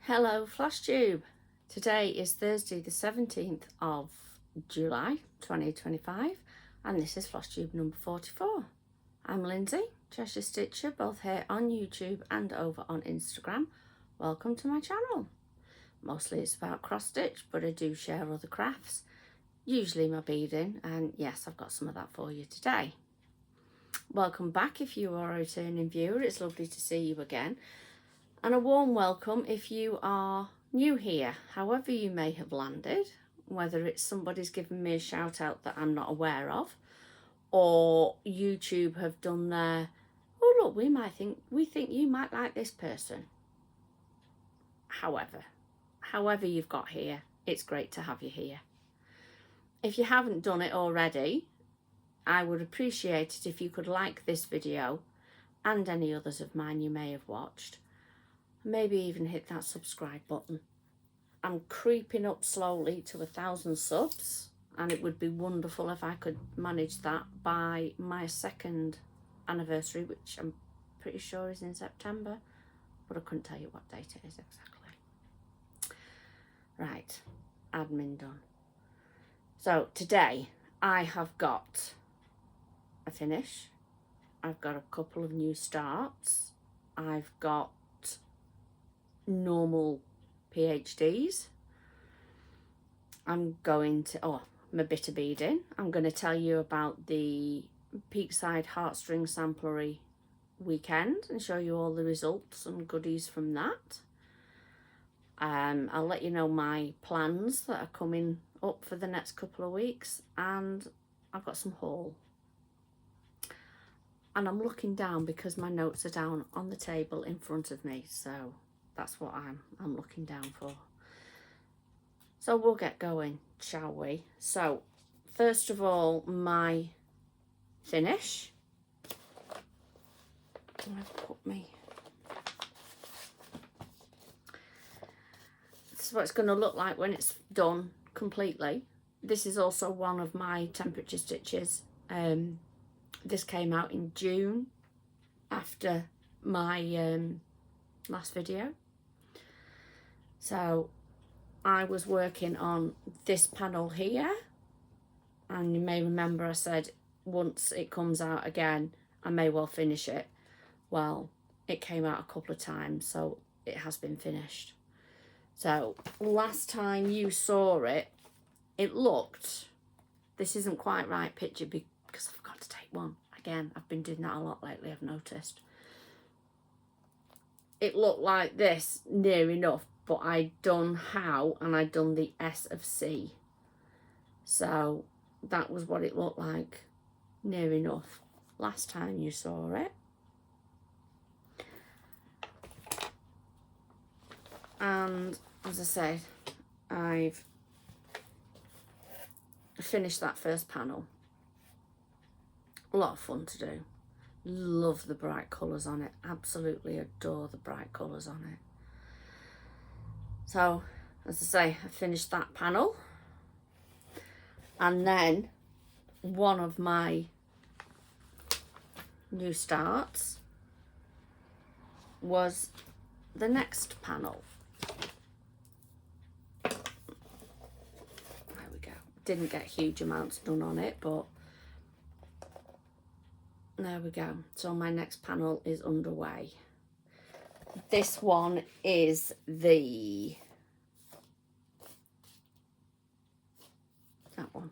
Hello Flosstube. Today is Thursday the 17th of July 2025 and this is Flosstube number 44. I'm Lindsay, Cheshire Stitcher, both here on YouTube and over on Instagram. Welcome to my channel. Mostly it's about cross stitch, but I do share other crafts, usually my beading, and yes, I've got some of that for you today. Welcome back if you are a returning viewer, it's lovely to see you again. And a warm welcome if you are new here, however you may have landed, whether it's somebody's given me a shout out that I'm not aware of, or YouTube have done their, oh look, we think you might like this person. However you've got here, it's great to have you here. If you haven't done it already, I would appreciate it if you could like this video and any others of mine you may have watched. Maybe even hit that subscribe button. I'm creeping up slowly to 1,000 subs and it would be wonderful if I could manage that by my second anniversary, which I'm pretty sure is in September, but I couldn't tell you what date it is exactly. Right, admin done. So today I have got a finish, I've got a couple of new starts, I've got normal PhDs. I'm going to, my bit of beading. I'm going to tell you about the Peakside Heartstring samplery weekend and show you all the results and goodies from that. I'll let you know my plans that are coming up for the next couple of weeks, and I've got some haul. And I'm looking down because my notes are down on the table in front of me, so that's what I'm looking down for. So we'll get going, shall we? So first of all, my finish. I've put me. This is what it's going to look like when it's done completely. This is also one of my temperature stitches. This came out in June after my last video. So I was working on this panel here, and you may remember I said once it comes out again I may well finish it. Well, it came out a couple of times, so it has been finished. So last time you saw it, it looked, this isn't quite right picture because I forgot to take one. Again, I've been doing that a lot lately, I've noticed. It looked like this near enough, but I'd done how and I'd done the S of C. So that was what it looked like near enough last time you saw it. And as I said, I've finished that first panel. A lot of fun to do. Love the bright colours on it. Absolutely adore the bright colours on it. So, as I say, I finished that panel. And then one of my new starts was the next panel. There we go. Didn't get huge amounts done on it, but there we go. So my next panel is underway. This one is that one.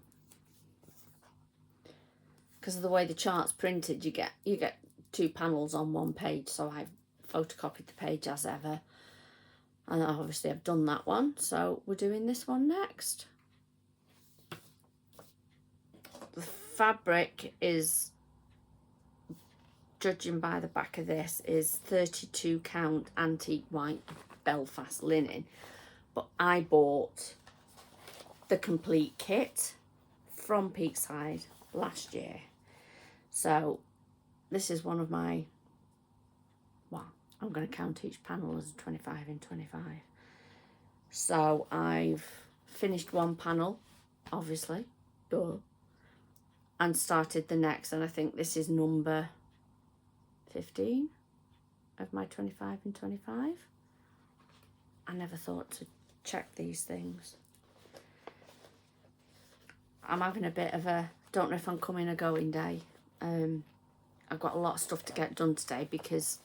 Because of the way the chart's printed, you get two panels on one page, so I've photocopied the page as ever. And obviously I've done that one, so we're doing this one next. The fabric is, judging by the back of this, is 32 count antique white Belfast linen, but I bought the complete kit from Peakside last year. So this is one of my, well, I'm going to count each panel as 25 in 25. So I've finished one panel, obviously, duh, and started the next, and I think this is number 15 of my 25 and 25. I never thought to check these things. I'm having a bit of a, don't know if I'm coming or going day. I've got a lot of stuff to get done today because,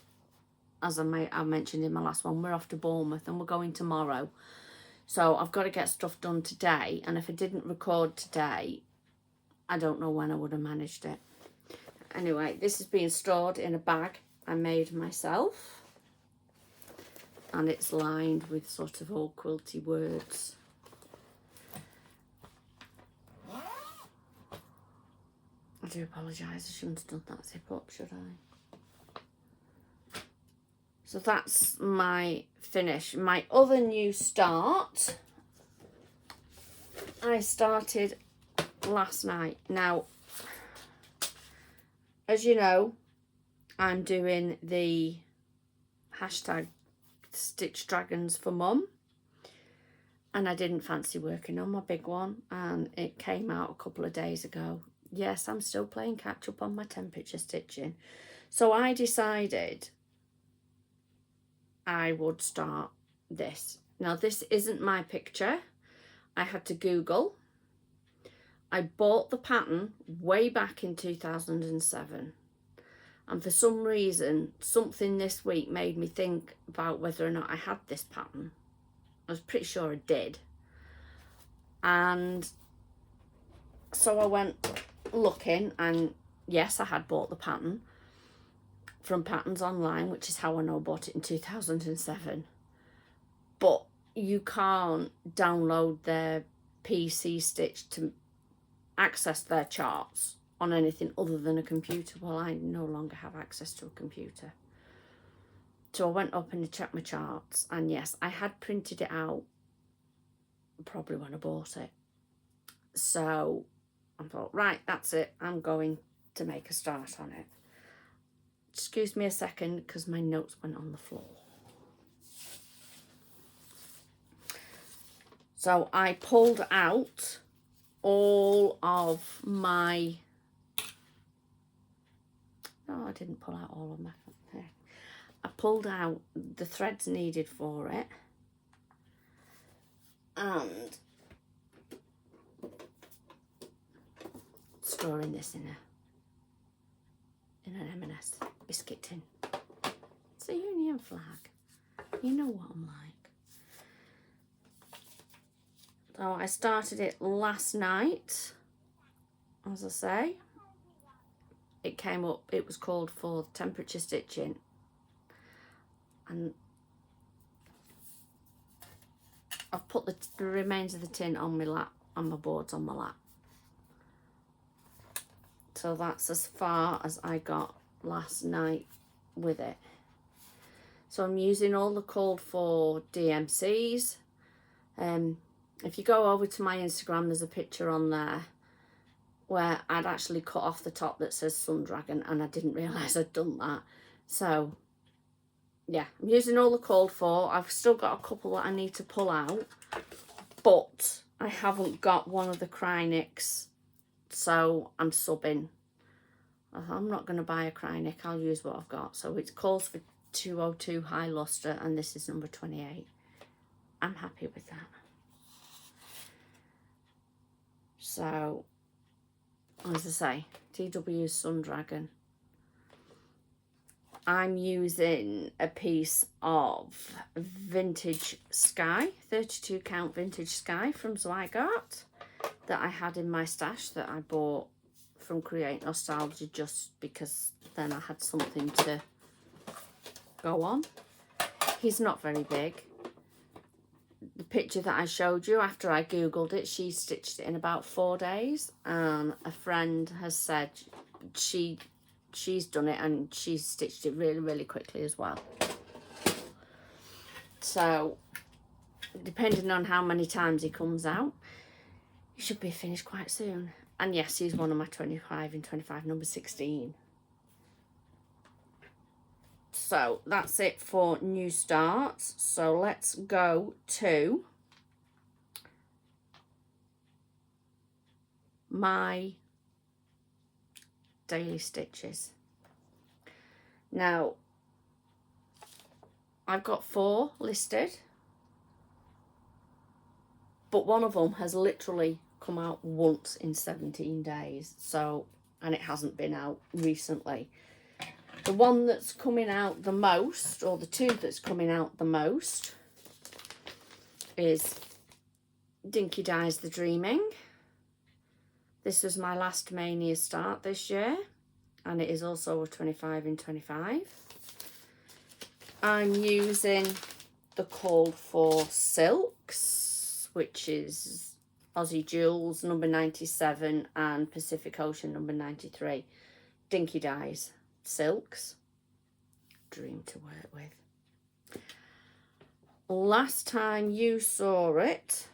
as I mentioned in my last one, we're off to Bournemouth and we're going tomorrow. So I've got to get stuff done today, and if I didn't record today, I don't know when I would have managed it. Anyway, this is being stored in a bag I made myself, and it's lined with sort of all quilty words. I do apologise, I shouldn't have done that zip up, should I? So that's my finish. My other new start, I started last night. Now, as you know, I'm doing the hashtag Stitch Dragons for Mum, and I didn't fancy working on my big one, and it came out a couple of days ago. Yes, I'm still playing catch up on my temperature stitching, so I decided I would start this. Now, this isn't my picture. I had to Google. I bought the pattern way back in 2007. And for some reason, something this week made me think about whether or not I had this pattern. I was pretty sure I did. And so I went looking, and yes, I had bought the pattern from Patterns Online, which is how I know I bought it in 2007. But you can't download their PC Stitch to access their charts on anything other than a computer. Well, I no longer have access to a computer. So I went up and checked my charts, and yes, I had printed it out probably when I bought it. So I thought, right, that's it, I'm going to make a start on it. Excuse me a second because my notes went on the floor. So I pulled out all of my, no, I didn't pull out all of my, I pulled out the threads needed for it, and storing this in an M&S biscuit tin. It's a Union flag. You know what I'm like. So I started it last night, as I say. It came up, it was called for temperature stitching, and I've put the remains of the tin on my lap, on my boards on my lap. So that's as far as I got last night with it. So I'm using all the called for DMCs. If you go over to my Instagram, there's a picture on there where I'd actually cut off the top that says Sun Dragon, and I didn't realise I'd done that. So yeah, I'm using all the called for. I've still got a couple that I need to pull out, but I haven't got one of the Krynics, so I'm subbing. I'm not going to buy a Krynic, I'll use what I've got. So it calls for 202 high luster, and this is number 28. I'm happy with that. So, as I say, TW Sun Dragon. I'm using a piece of vintage sky, 32 count vintage sky from Zweigart that I had in my stash that I bought from Create Nostalgia just because then I had something to go on. He's not very big. The picture that I showed you, after I googled it, she stitched it in about 4 days, and a friend has said she's done it and she's stitched it really quickly as well. So depending on how many times he comes out, he should be finished quite soon. And yes, he's one of my 25 in 25, number 16. So that's it for new starts. So let's go to my daily stitches. Now, I've got 4 listed. but one of them has literally come out once in 17 days. So, and it hasn't been out recently. The one that's coming out the most, or the two that's coming out the most, is Dinky Dies the Dreaming. This was my last Mania start this year, and it is also a 25 in 25. I'm using the Called For Silks, which is Aussie Jewels number 97 and Pacific Ocean number 93. Dinky Dies Silks. Dream to work with. Last time you saw it,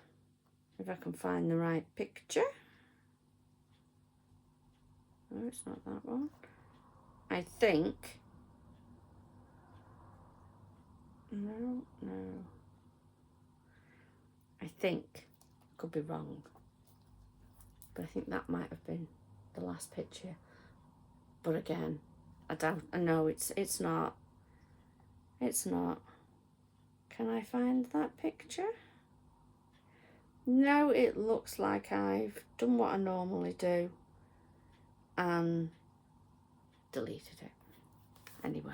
if I can find the right picture. No, it's not that one. I think. No. I think. Could be wrong. But I think that might have been the last picture. But again, I doubt. I know it's not. It's not. Can I find that picture? No, it looks like I've done what I normally do and deleted it. Anyway,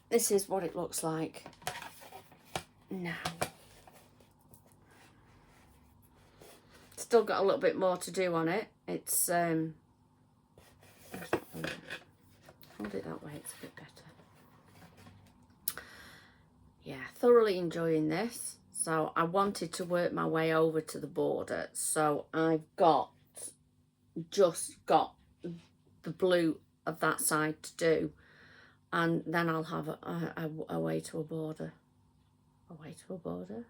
this is what it looks like now. Still got a little bit more to do on it. It's hold it that way, it's a bit better. Yeah, thoroughly enjoying this. So I wanted to work my way over to the border, so I've just got the blue of that side to do, and then I'll have a way to a border. A way to a border.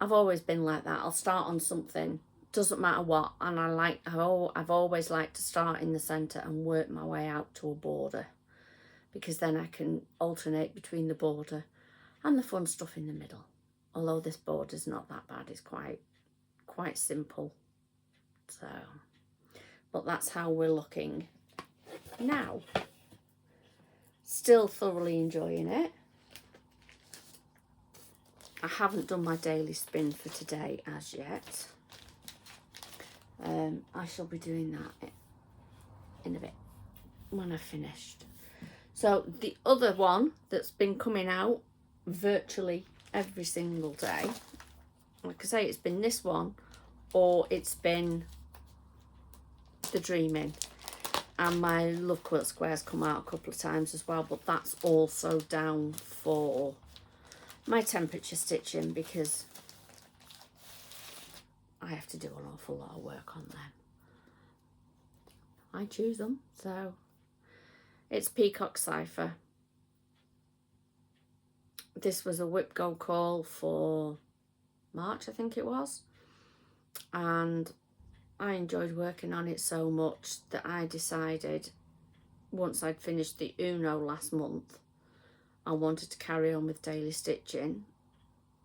I've always been like that. I'll start on something, doesn't matter what, and I've always liked to start in the centre and work my way out to a border, because then I can alternate between the border and the fun stuff in the middle. Although this border's not that bad, it's quite simple. So, but that's how we're looking now. Still thoroughly enjoying it. I haven't done my daily spin for today as yet. I shall be doing that in a bit when I've finished. So the other one that's been coming out virtually every single day, like I say, it's been this one, or it's been the Dreaming, and my Love Quilt Squares come out a couple of times as well, but that's also down for my temperature stitching, because I have to do an awful lot of work on them. I choose them. So it's Peacock Cipher. This was a whip go call for March, I think it was, and I enjoyed working on it so much that I decided, once I'd finished the Uno last month, I wanted to carry on with daily stitching,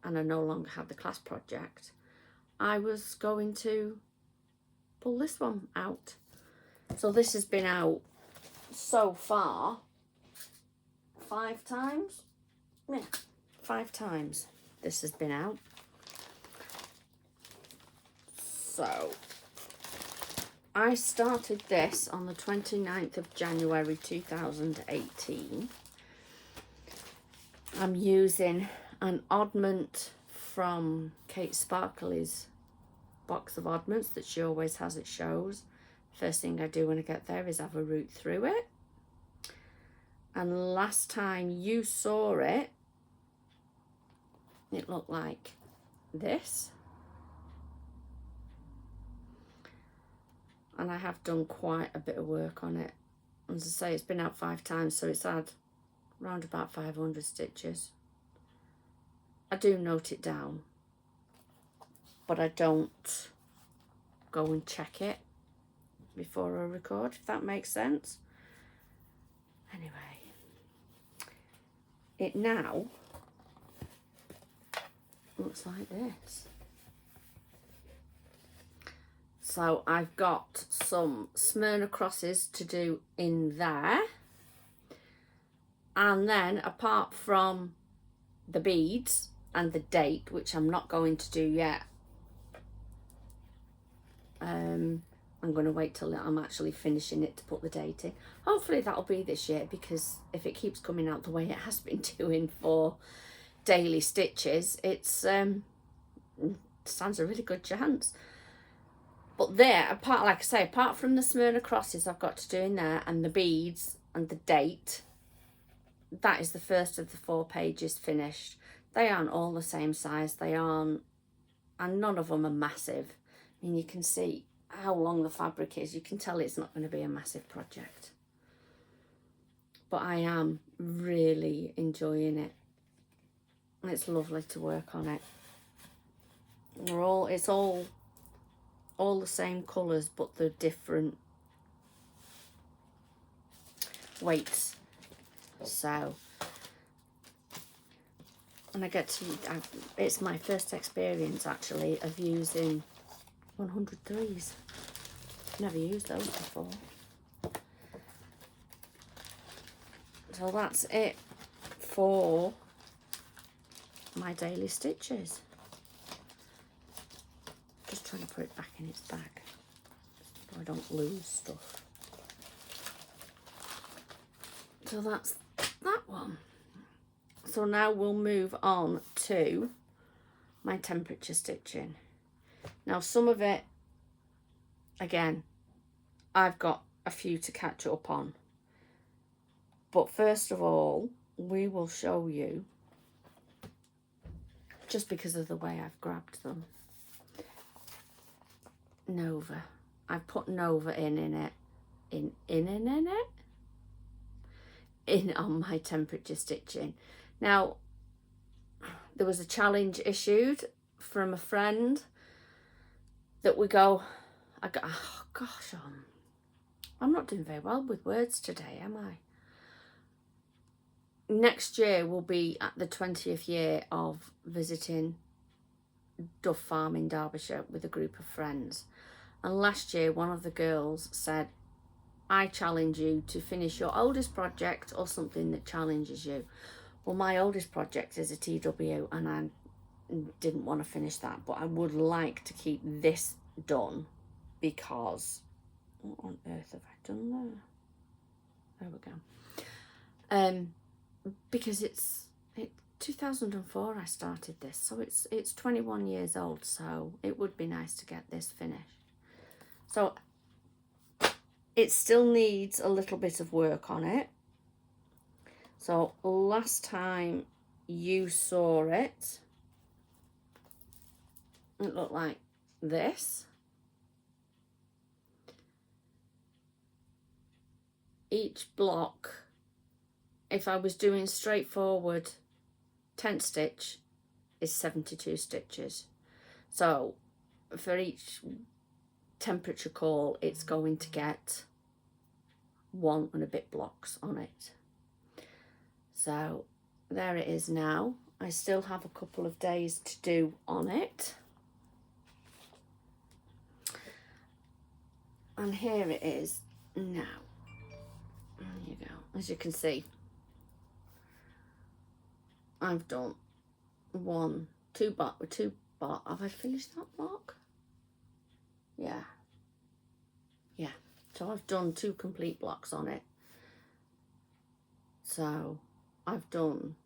and I no longer had the class project. I was going to pull this one out. So this has been out so far 5 times. Yeah, 5 times this has been out. So I started this on the 29th of January 2018. I'm using an oddment from Kate Sparkley's box of oddments that she always has at shows. First thing I do when I get there is have a root through it. And last time you saw it, it looked like this. And I have done quite a bit of work on it. As I say, it's been out 5 times, so it's had around about 500 stitches. I do note it down, but I don't go and check it before I record, if that makes sense. Anyway, it now looks like this. So I've got some Smyrna crosses to do in there. And then apart from the beads and the date, which I'm not going to do yet. I'm going to wait till I'm actually finishing it to put the date in. Hopefully that'll be this year, because if it keeps coming out the way it has been doing for daily stitches, it's stands a really good chance. But there, apart, like I say, apart from the Smyrna crosses I've got to do in there, and the beads and the date, that is the first of the 4 pages finished. They aren't all the same size, they aren't, and none of them are massive. I mean, you can see how long the fabric is. You can tell it's not going to be a massive project. But I am really enjoying it. And it's lovely to work on it. It's all the same colours, but they're different weights. So, and I get to, it's my first experience actually of using 103s. Never used those before. So that's it for my daily stitches. Just trying to put it back in its bag so I don't lose stuff. So that's that one. So now we'll move on to my temperature stitching. Now some of it, again, I've got a few to catch up on. But first of all, we will show you, just because of the way I've grabbed them, Nova. I've put Nova in on my temperature stitching. Now, there was a challenge issued from a friend that we go, oh gosh, I'm not doing very well with words today, am I? Next year will be at the 20th year of visiting Dove Farm in Derbyshire with a group of friends. And last year, one of the girls said, I challenge you to finish your oldest project or something that challenges you. Well, my oldest project is a TW, and I didn't want to finish that, but I would like to keep this done, because what on earth have I done there? There we go. Because it's 2004 I started this, so it's 21 years old, so it would be nice to get this finished. So it still needs a little bit of work on it. So last time you saw it, it looked like this. Each block, if I was doing straightforward tent stitch, is 72 stitches. So for each temperature call, it's going to get 1 and a bit blocks on it. So there it is now. I still have a couple of days to do on it. And here it is now. There you go. As you can see, I've done 2 block. Have I finished that block? Yeah. So I've done 2 complete blocks on it. So I've done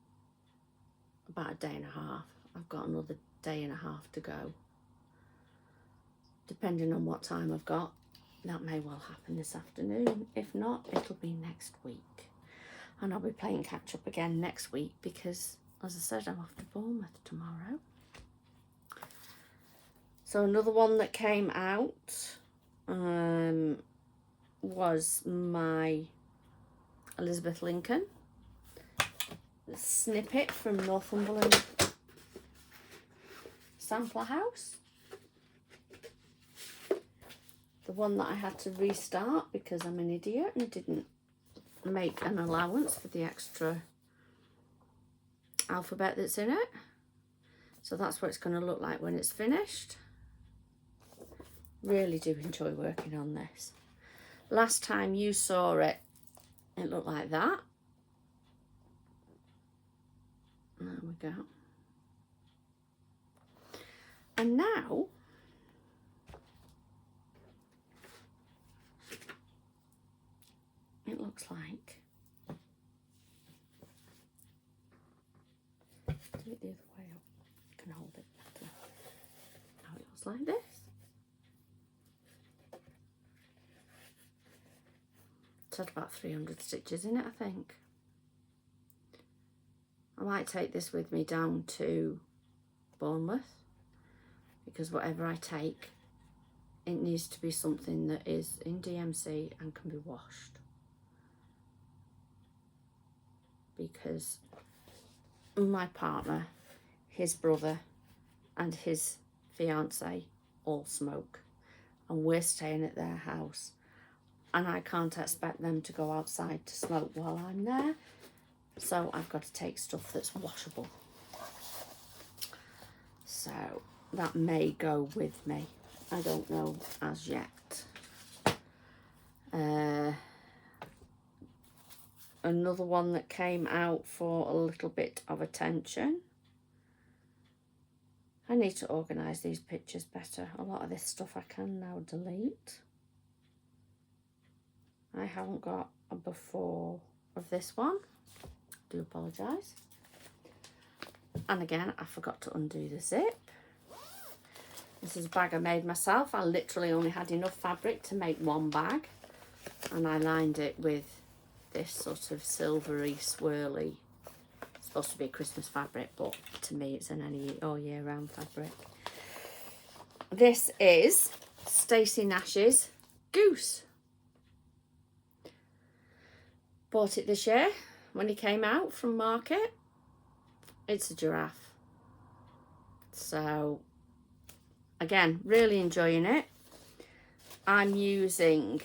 about a day and a half. I've got another day and a half to go. Depending on what time I've got, that may well happen this afternoon. If not, it'll be next week. And I'll be playing catch up again next week because, as I said, I'm off to Bournemouth tomorrow. So another one that came out was my Elizabeth Lincoln snippet from Northumberland Sampler House. The one that I had to restart because I'm an idiot and didn't make an allowance for the extra alphabet that's in it. So that's what it's going to look like when it's finished. Really do enjoy working on this. Last time you saw it, it looked like that. There we we go. And now it looks like, do it the other way up, you can hold it better. Now it looks like this. It's had about 300 stitches in it, I think. I might take this with me down to Bournemouth, because whatever I take, it needs to be something that is in DMC and can be washed. Because my partner, his brother and his fiance all smoke, and we're staying at their house, and I can't expect them to go outside to smoke while I'm there, so I've got to take stuff that's washable. So that may go with me, I don't know as yet. Another one that came out for a little bit of attention. I need to organise these pictures better. A lot of this stuff I can now delete. I haven't got a before of this one. Do apologise. And again, I forgot to undo the zip. This is a bag I made myself. I literally only had enough fabric to make one bag, and I lined it with this sort of silvery, swirly, it's supposed to be a Christmas fabric, but to me it's an any all year round fabric. This is Stacey Nash's Goose. Bought it this year when it came out from market. It's a giraffe. So again, really enjoying it. I'm using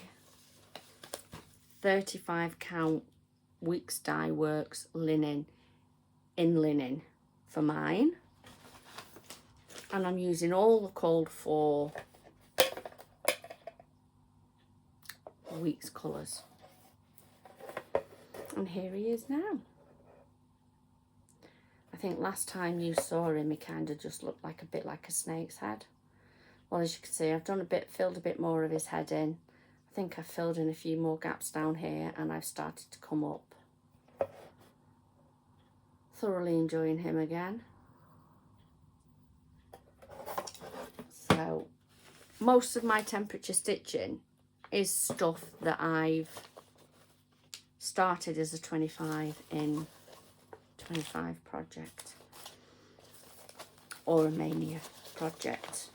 35 count Weeks Dye Works linen in linen for mine, and I'm using all the called for Weeks colours, and here he is now. I think last time you saw him, he kind of just looked like a bit like a snake's head. Well, as you can see, I've done filled a bit more of his head in. I think I've filled in a few more gaps down here, and I've started to come up. Thoroughly enjoying him again. So most of my temperature stitching is stuff that I've started as a 25 in 25 project or a Mania project,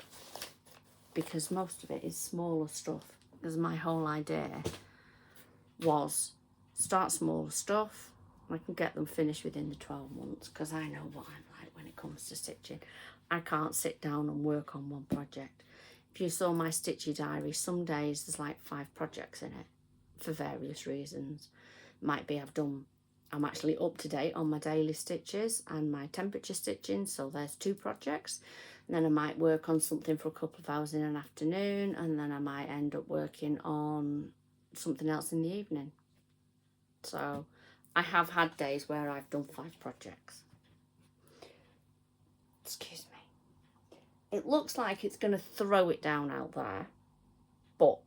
because most of it is smaller stuff. Because my whole idea was start smaller stuff. I can get them finished within the 12 months, because I know what I'm like when it comes to stitching. I can't sit down and work on one project. If you saw my stitchy diary, some days there's like 5 projects in it for various reasons. Might be I'm actually up to date on my daily stitches and my temperature stitching, so there's 2 projects. And then I might work on something for a couple of hours in an afternoon, and then I might end up working on something else in the evening. So I have had days where I've done 5 projects. Excuse me. It looks like it's going to throw it down out there, but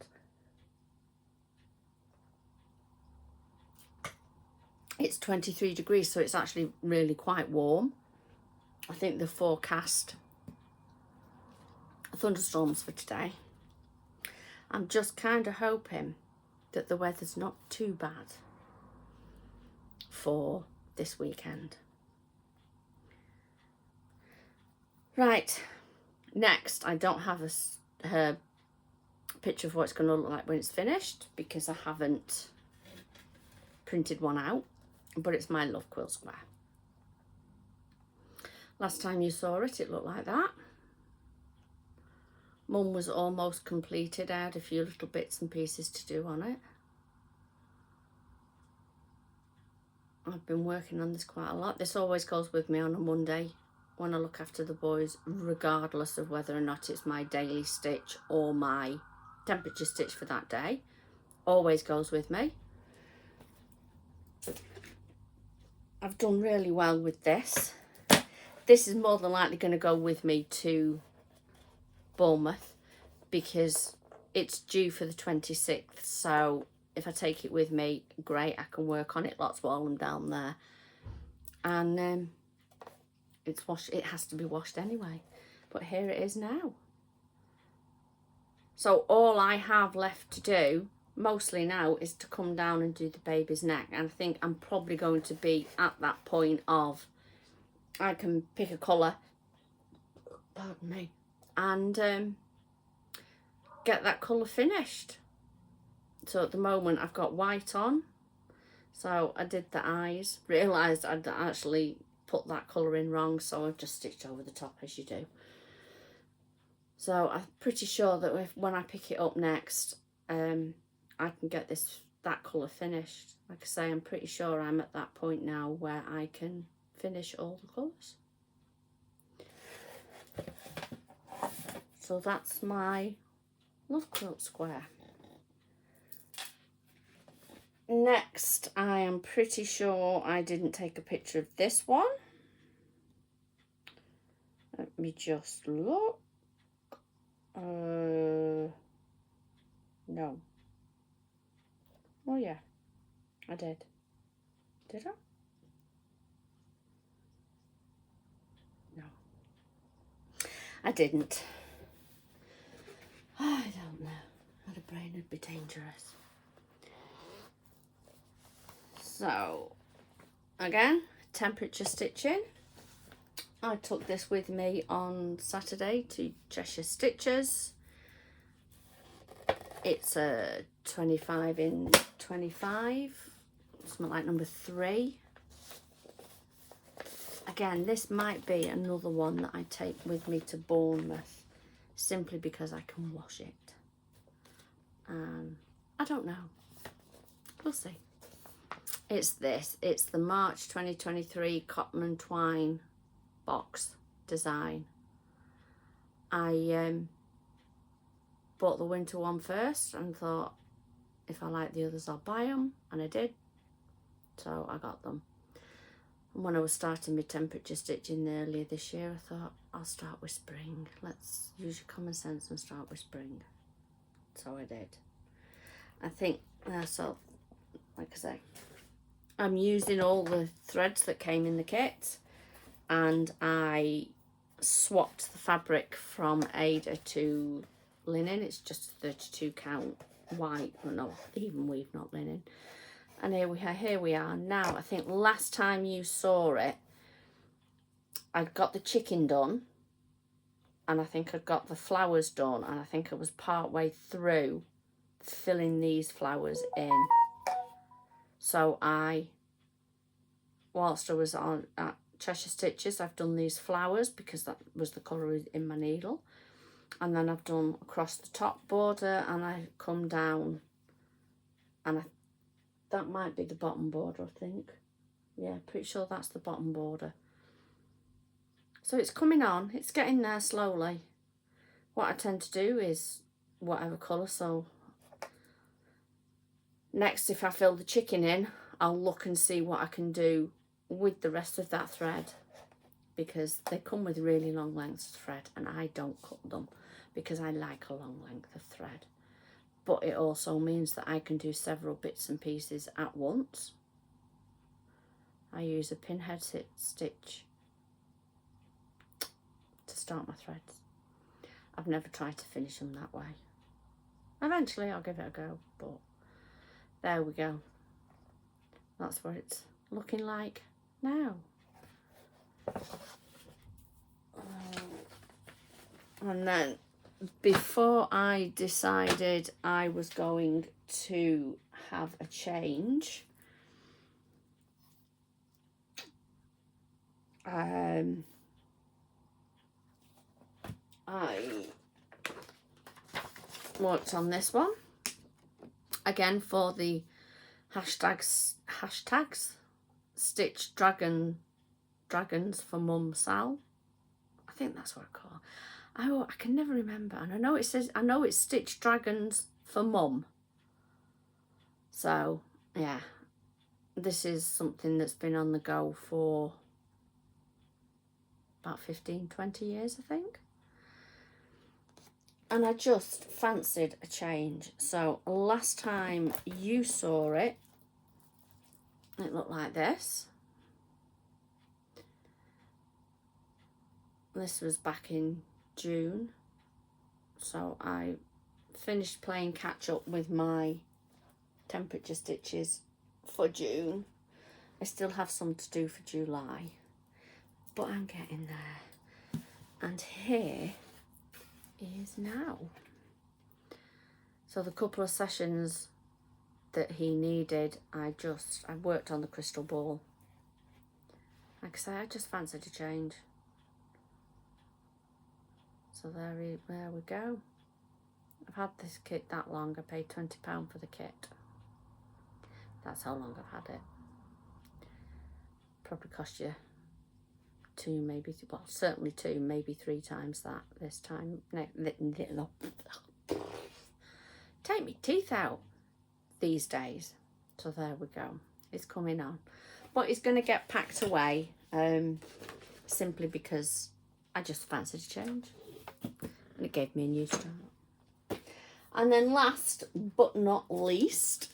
it's 23 degrees, so it's actually really quite warm. I think the forecast thunderstorms for today. I'm just kind of hoping that the weather's not too bad for this weekend. Right, next, I don't have a picture of what it's going to look like when it's finished, because I haven't printed one out, but it's my Love Quilt Square. Last time you saw it, it looked like that. Mum was almost completed. I had a few little bits and pieces to do on it. I've been working on this quite a lot. This always goes with me on a Monday when I look after the boys, regardless of whether or not it's my daily stitch or my temperature stitch for that day. Always goes with me. I've done really well with this. this is more than likely going to go with me to Bournemouth because it's due for the 26th. So if I take it with me, great, I can work on it lots while I'm down there. And it's washed. It has to be washed anyway. But here it is now. So all I have left to do, mostly now, is to come down and do the baby's neck. And I think I'm probably going to be at that point of I can pick a colour, pardon me, and get that colour finished. So at the moment I've got white on. So I did the eyes, realised I'd actually put that colour in wrong, so I've just stitched over the top as you do. So I'm pretty sure that when I pick it up next, I can get that colour finished. Like I say, I'm pretty sure I'm at that point now where I can finish all the colours. So that's my Love Quilt Square. Next, I am pretty sure I didn't take a picture of this one. Let me just look. No. Oh yeah, I did. Did I? No. I didn't. I don't know. Had a brain would be dangerous. So, again, temperature stitching. I took this with me on Saturday to Cheshire Stitchers. It's a 25 in 25, something like number 3. Again, this might be another one that I take with me to Bournemouth, simply because I can wash it. I don't know. We'll see. It's this. It's the March 2023 Cotton and Twine box design. I bought the winter one first and thought if I like the others I'll buy them, and I did, so I got them. And when I was starting my temperature stitching earlier this year, I thought I'll start with spring. Let's use your common sense and start with spring. So I did. I think so, like I say, I'm using all the threads that came in the kit, and I swapped the fabric from Ada to linen. It's just 32 count white, well, no, even weave, not linen. And here we are now. I think last time you saw it, I'd got the chicken done, and I think I'd got the flowers done, and I think I was part way through filling these flowers in. So whilst I was at Cheshire Stitches, I've done these flowers because that was the colour in my needle. And then I've done across the top border, and I come down, and that might be the bottom border, I think. Yeah, pretty sure that's the bottom border. So it's coming on, it's getting there slowly. What I tend to do is whatever colour, so next, if I fill the chicken in, I'll look and see what I can do with the rest of that thread, because they come with really long lengths of thread, and I don't cut them because I like a long length of thread. But it also means that I can do several bits and pieces at once. I use a pinhead stitch to start my threads. I've never tried to finish them that way. Eventually I'll give it a go, but there we go. That's what it's looking like now. And then before I decided I was going to have a change, I worked on this one again for the hashtags Stitch Dragons for Mum Sal. I think that's what I call it. I can never remember, and I know it's Stitch Dragons for Mum. So yeah, this is something that's been on the go for about 15-20 years, I think. And I just fancied a change. So last time you saw it, it looked like this. This was back in June. So I finished playing catch up with my temperature stitches for June. I still have some to do for July, but I'm getting there. And here is now. So the couple of sessions that he needed, I worked on the crystal ball. Like I say, I just fancied a change. So there we go. I've had this kit that long. I paid £20 for the kit. That's how long I've had it. Probably cost you certainly 2, maybe 3 times that this time. Take me teeth out these days. So there we go. It's coming on. But it's going to get packed away simply because I just fancied a change. And it gave me a new start. And then last but not least,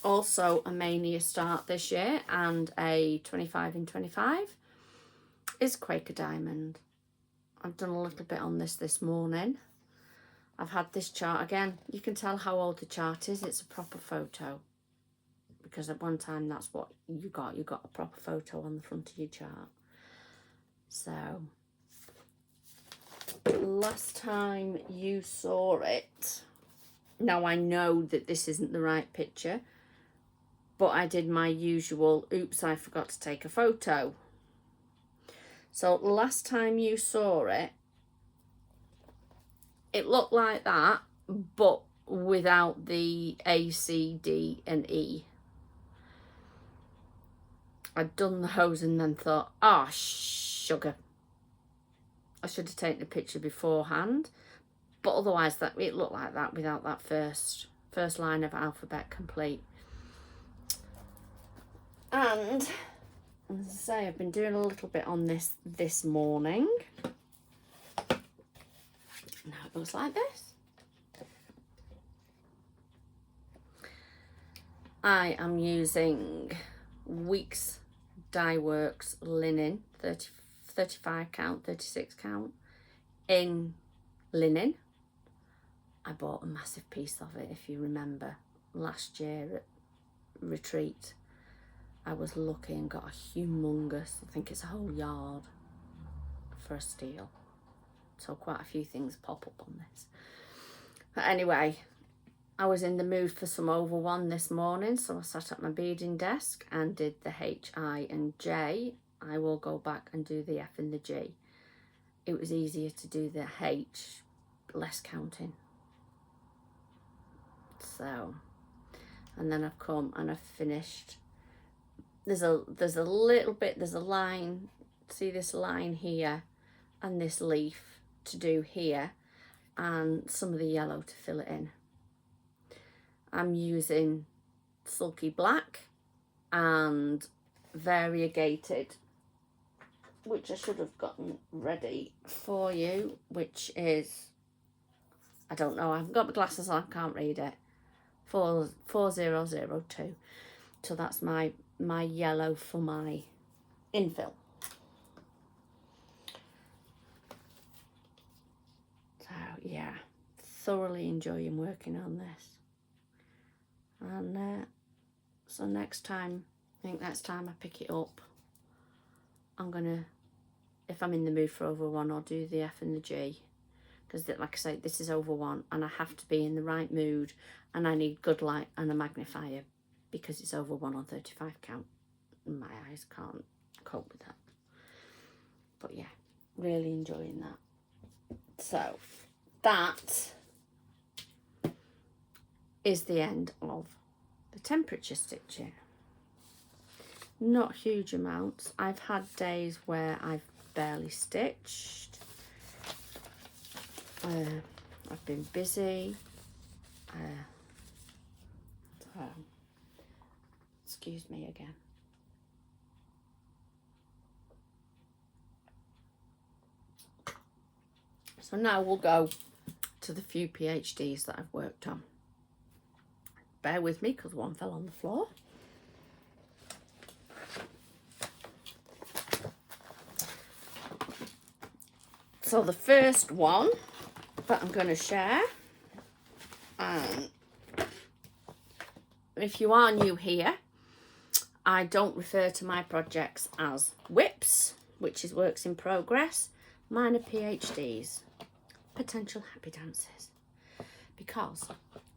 also a Mania start this year and a 25 in 25 is Quaker Diamond. I've done a little bit on this morning. I've had this chart again. You can tell how old the chart is. It's a proper photo, because at one time that's what you got. You got a proper photo on the front of your chart. So last time you saw it, now I know that this isn't the right picture, but I did my usual, oops, I forgot to take a photo. So last time you saw it, it looked like that, but without the A, C, D and E. I'd done the hose and then thought, oh, sugar. I should have taken a picture beforehand, but otherwise that it looked like that without that first line of alphabet complete. And as I say, I've been doing a little bit on this morning. Now it looks like this. I am using Weeks Dye Works linen, 35 count, 36 count in linen. I bought a massive piece of it, if you remember, last year at retreat. I was lucky and got a humongous, I think it's a whole yard for a steal. So quite a few things pop up on this. But anyway, I was in the mood for some over one this morning, so I sat at my beading desk and did the H, I and J. I will go back and do the F and the G. It was easier to do the H, less counting. So, and then I've come and I've finished. There's a little bit, there's a line, see this line here and this leaf to do here, and some of the yellow to fill it in. I'm using Sulky Black and Variegated, which I should have gotten ready for you, which is, I don't know, I haven't got my glasses on, I can't read it, 4002. So that's my yellow for my infill. So yeah, thoroughly enjoying working on this. And so next time I pick it up, I'm gonna, if I'm in the mood for over one, I'll do the F and the G, because like I say, this is over one and I have to be in the right mood and I need good light and a magnifier because it's over one on 35 count. My eyes can't cope with that. But yeah, really enjoying that. So that is the end of the temperature stitching. Not huge amounts. I've had days where I've barely stitched. I've been busy. So, excuse me again. So now we'll go to the few PhDs that I've worked on. Bear with me because one fell on the floor. So the first one that I'm going to share, and if you are new here, I don't refer to my projects as WIPs, which is works in progress. Mine are PhDs, potential happy dances, because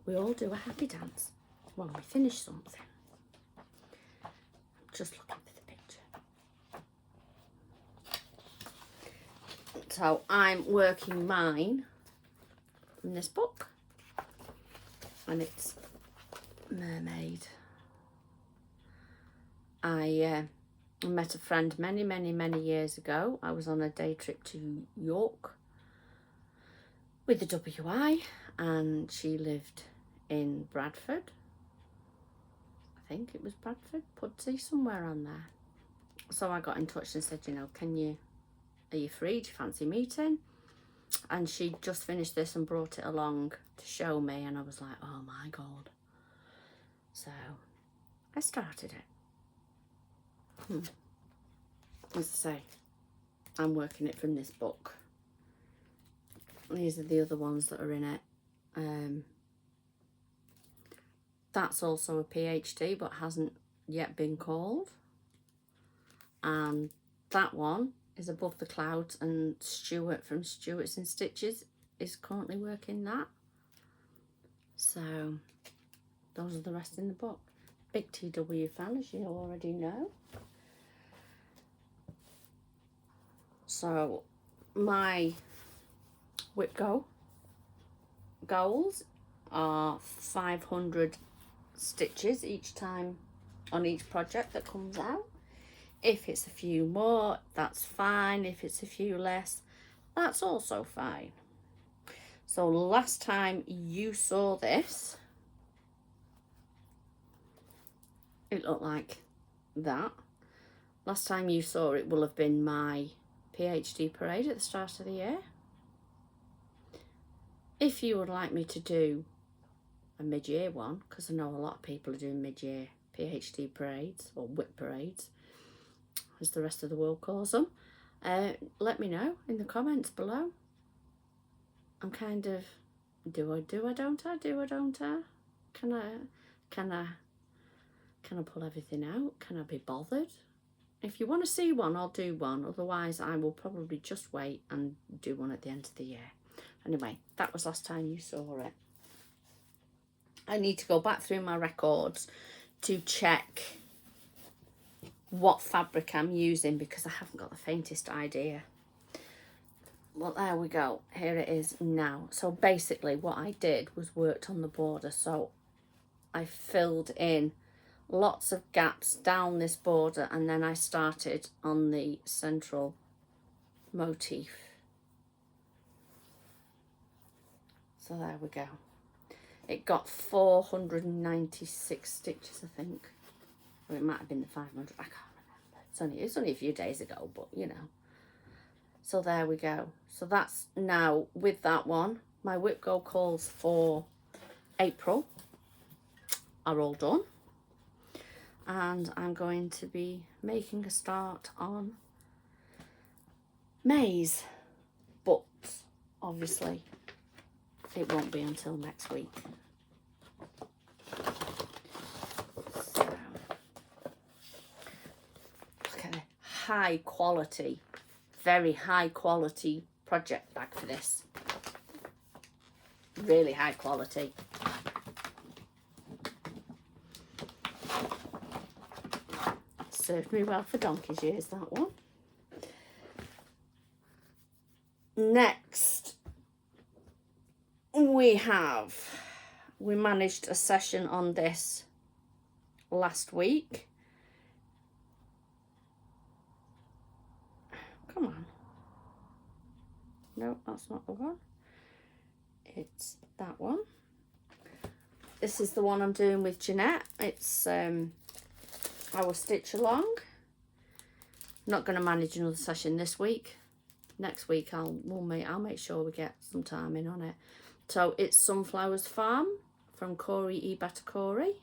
we all do a happy dance when we finish something. I'm just looking for the picture. So I'm working mine from this book, and it's Mermaid. I met a friend many years ago. I was on a day trip to York with the WI, and she lived in Bradford. I think it was Bradford, Pudsey, somewhere on there. So I got in touch and said, you know, are you free? Do you fancy meeting? And she just finished this and brought it along to show me, and I was like, oh my God. So I started it. As I say, I'm working it from this book. These are the other ones that are in it. That's also a PhD, but hasn't yet been called. And that one is Above the Clouds, and Stuart from Stuart's and Stitches is currently working that. So those are the rest in the book. Big TW fan, as you already know. So my WIP goals are 500 stitches each time on each project that comes out. If it's a few more, that's fine. If it's a few less, that's also fine. So last time you saw this, it looked like that. Last time you saw it will have been my PhD parade at the start of the year. If you would like me to do a mid-year one, because I know a lot of people are doing mid-year PhD parades, or WIP parades, as the rest of the world calls them, let me know in the comments below. I'm kind of, do I, don't I? Can I pull everything out? Can I be bothered? If you want to see one, I'll do one. Otherwise, I will probably just wait and do one at the end of the year. Anyway, that was last time you saw it. I need to go back through my records to check what fabric I'm using, because I haven't got the faintest idea. Well, there we go. Here it is now. So basically what I did was worked on the border. So I filled in lots of gaps down this border, and then I started on the central motif. So there we go. It got 496 stitches, I think. Or it might have been the 500, I can't remember. It's only a few days ago, but you know. So there we go. So that's now with that one. My WIP goal calls for April are all done. And I'm going to be making a start on May's, but obviously it won't be until next week. So, look at a high quality, very high quality project bag for this. Really high quality. Served me well for donkey's years, that one. Next, we managed a session on this last week. Come on. No, that's not the one. It's that one. This is the one I'm doing with Jeanette. It's our stitch along. Not going to manage another session this week. next week I'll make sure we get some time in on it. So it's Sunflowers Farm from Corey E. Better Corey.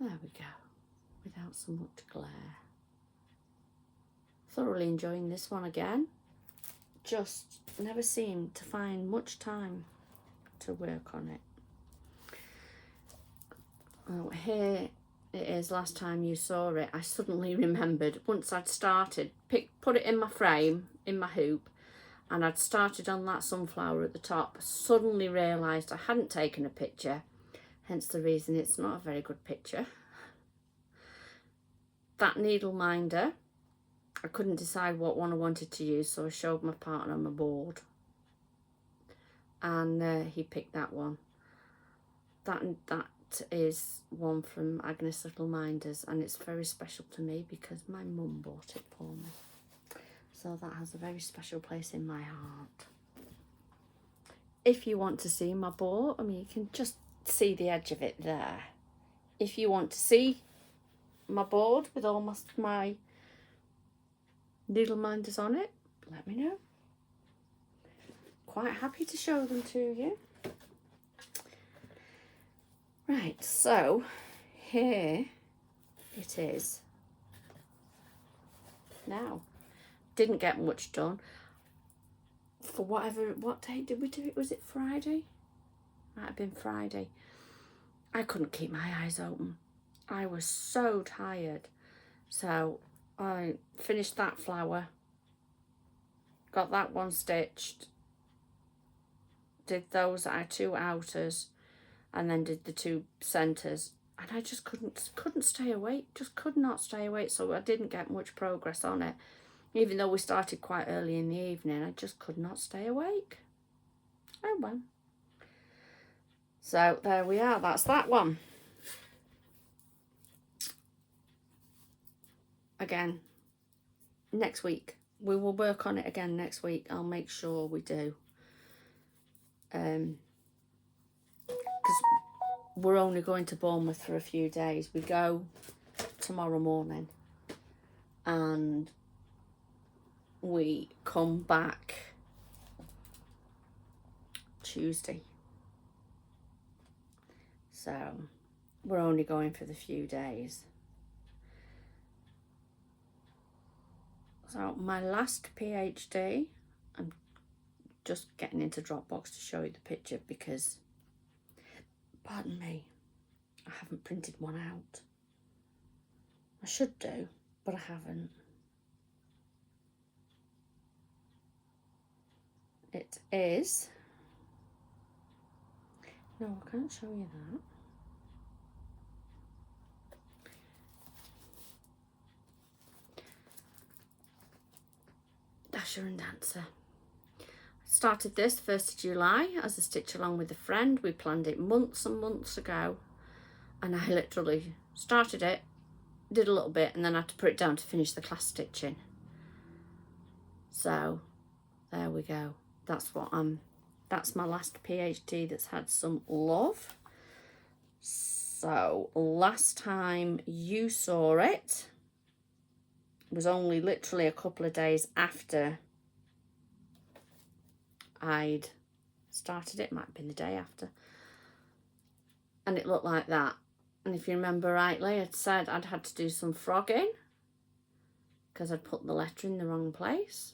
There we go, without so much glare. Thoroughly enjoying this one again. Just never seem to find much time to work on it. Oh, here it is. Last time you saw it, I suddenly remembered, once I'd started, put it in my frame, in my hoop, and I'd started on that sunflower at the top, suddenly realised I hadn't taken a picture, hence the reason it's not a very good picture. That needle minder, I couldn't decide what one I wanted to use, so I showed my partner my board, and he picked that one. That is one from Agnes Little Minders, and it's very special to me because my mum bought it for me, so that has a very special place in my heart. If you want to see my board, I mean, you can just see the edge of it there. If you want to see my board with all my needle minders on it, let me know. Quite happy to show them to you. Right, so here it is now. Didn't get much done. For what day did we do it? Was it Friday? Might have been Friday. I couldn't keep my eyes open. I was so tired. So I finished that flower, got that one stitched, did those two outers, and then did the two centres, and I just couldn't stay awake, just could not stay awake, so I didn't get much progress on it. Even though we started quite early in the evening, I just could not stay awake. Oh well. So there we are, that's that one. Again, next week, we will work on it again next week. I'll make sure we do. Because we're only going to Bournemouth for a few days. We go tomorrow morning and we come back Tuesday. So we're only going for the few days. So my last PhD, I'm just getting into Dropbox to show you the picture because, pardon me, I haven't printed one out. I should do, but I haven't. It is, no, I can't show you that. Dasher and Dancer. Started this 1st of July as a stitch along with a friend. We planned it months and months ago, and I literally started it, did a little bit, and then had to put it down to finish the class stitching. So there we go. That's my last PhD that's had some love. So last time you saw it was only literally a couple of days after I'd started it. Might have been the day after, and it looked like that. And if you remember rightly, I'd said I'd had to do some frogging because I'd put the letter in the wrong place.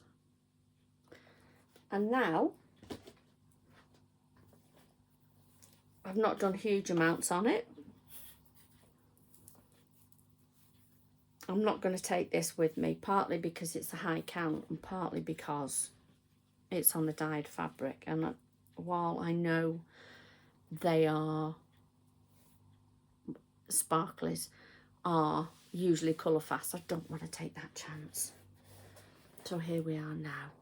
And now I've not done huge amounts on it. I'm not going to take this with me, partly because it's a high count and partly because it's on a dyed fabric. And while I know they are, sparklies are usually colour fast, I don't want to take that chance. So here we are now.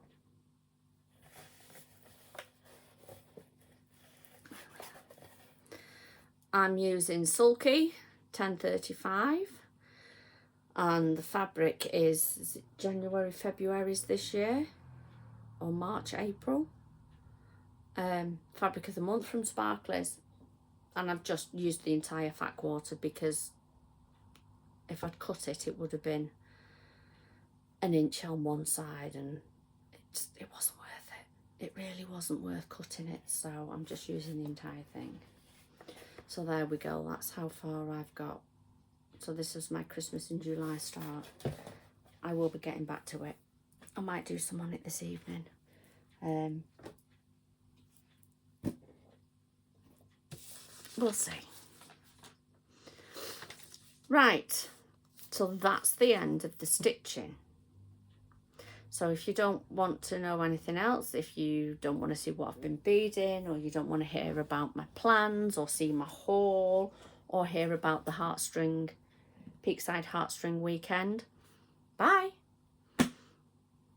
I'm using Sulky 1035. And the fabric is it January, February's this year, or March, April. Fabric of the month from Sparklies. And I've just used the entire fat quarter because if I'd cut it, it would have been an inch on one side, and it wasn't worth it. It really wasn't worth cutting it, so I'm just using the entire thing. So there we go, that's how far I've got. So this is my Christmas in July start. I will be getting back to it. I might do some on it this evening. We'll see. Right, so that's the end of the stitching. So if you don't want to know anything else, if you don't want to see what I've been beading, or you don't want to hear about my plans, or see my haul, or hear about the Heartstring, Peakside Heartstring weekend, bye.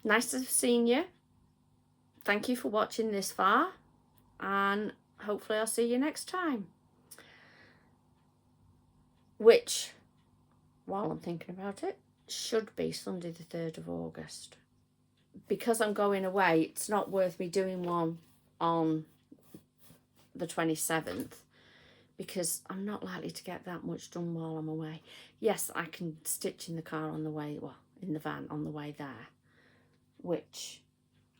Nice to have seen you. Thank you for watching this far, and hopefully I'll see you next time. Which, while I'm thinking about it, should be Sunday the 3rd of August. Because I'm going away, it's not worth me doing one on the 27th, because I'm not likely to get that much done while I'm away. Yes, I can stitch in the car on the way, well, in the van on the way there, which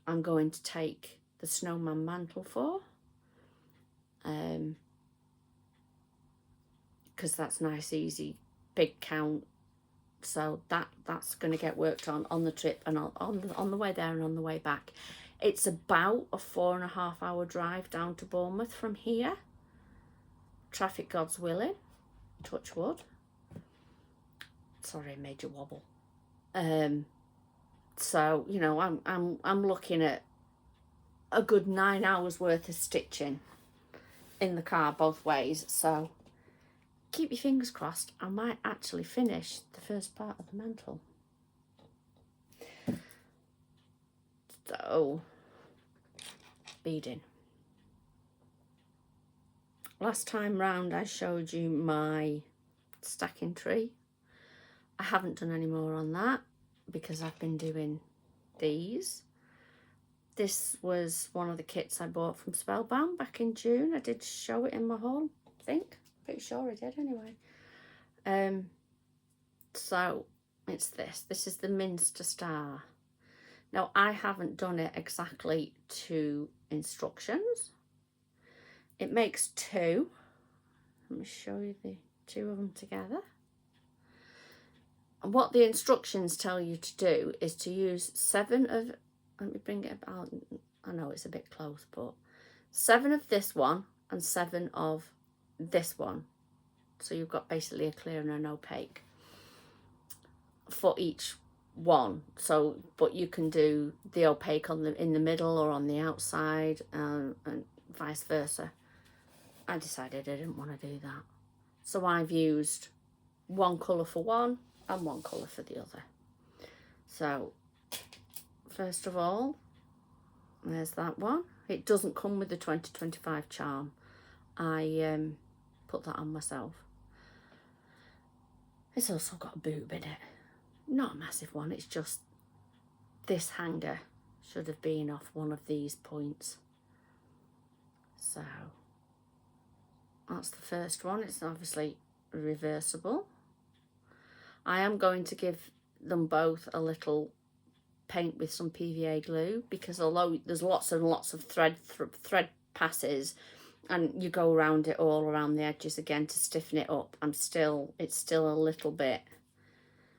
I'm going to take the snowman mantle for, because that's nice, easy, big count. So that's going to get worked on the trip, and on the way there and on the way back. It's about a 4.5 hour drive down to Bournemouth from here. Traffic God's willing, touch wood. Sorry, major wobble. So you know, I'm looking at a good 9 hours worth of stitching in the car both ways. So keep your fingers crossed, I might actually finish the first part of the mantle. So, beading. Last time round I showed you my stacking tree. I haven't done any more on that because I've been doing these. This was one of the kits I bought from Spellbound back in June. I did show it in my haul, I think. Pretty sure I did anyway. So it's this. This is the Minster Star. Now I haven't done it exactly to instructions. It makes two. Let me show you the two of them together. And what the instructions tell you to do is to use 7 of, let me bring it about, I know it's a bit close, but 7 of this one and 7 of this one. So you've got basically a clear and an opaque for each one. So, but you can do the opaque in the middle or on the outside, and vice versa. I decided I didn't want to do that, so I've used one colour for one and one colour for the other. So first of all, there's that one. It doesn't come with the 2025 charm. I put that on myself. It's also got a boob in it. Not a massive one, it's just this hanger should have been off one of these points. So that's the first one. It's obviously reversible. I am going to give them both a little paint with some PVA glue, because although there's lots and lots of thread passes, and you go around it all around the edges again to stiffen it up, it's still a little bit.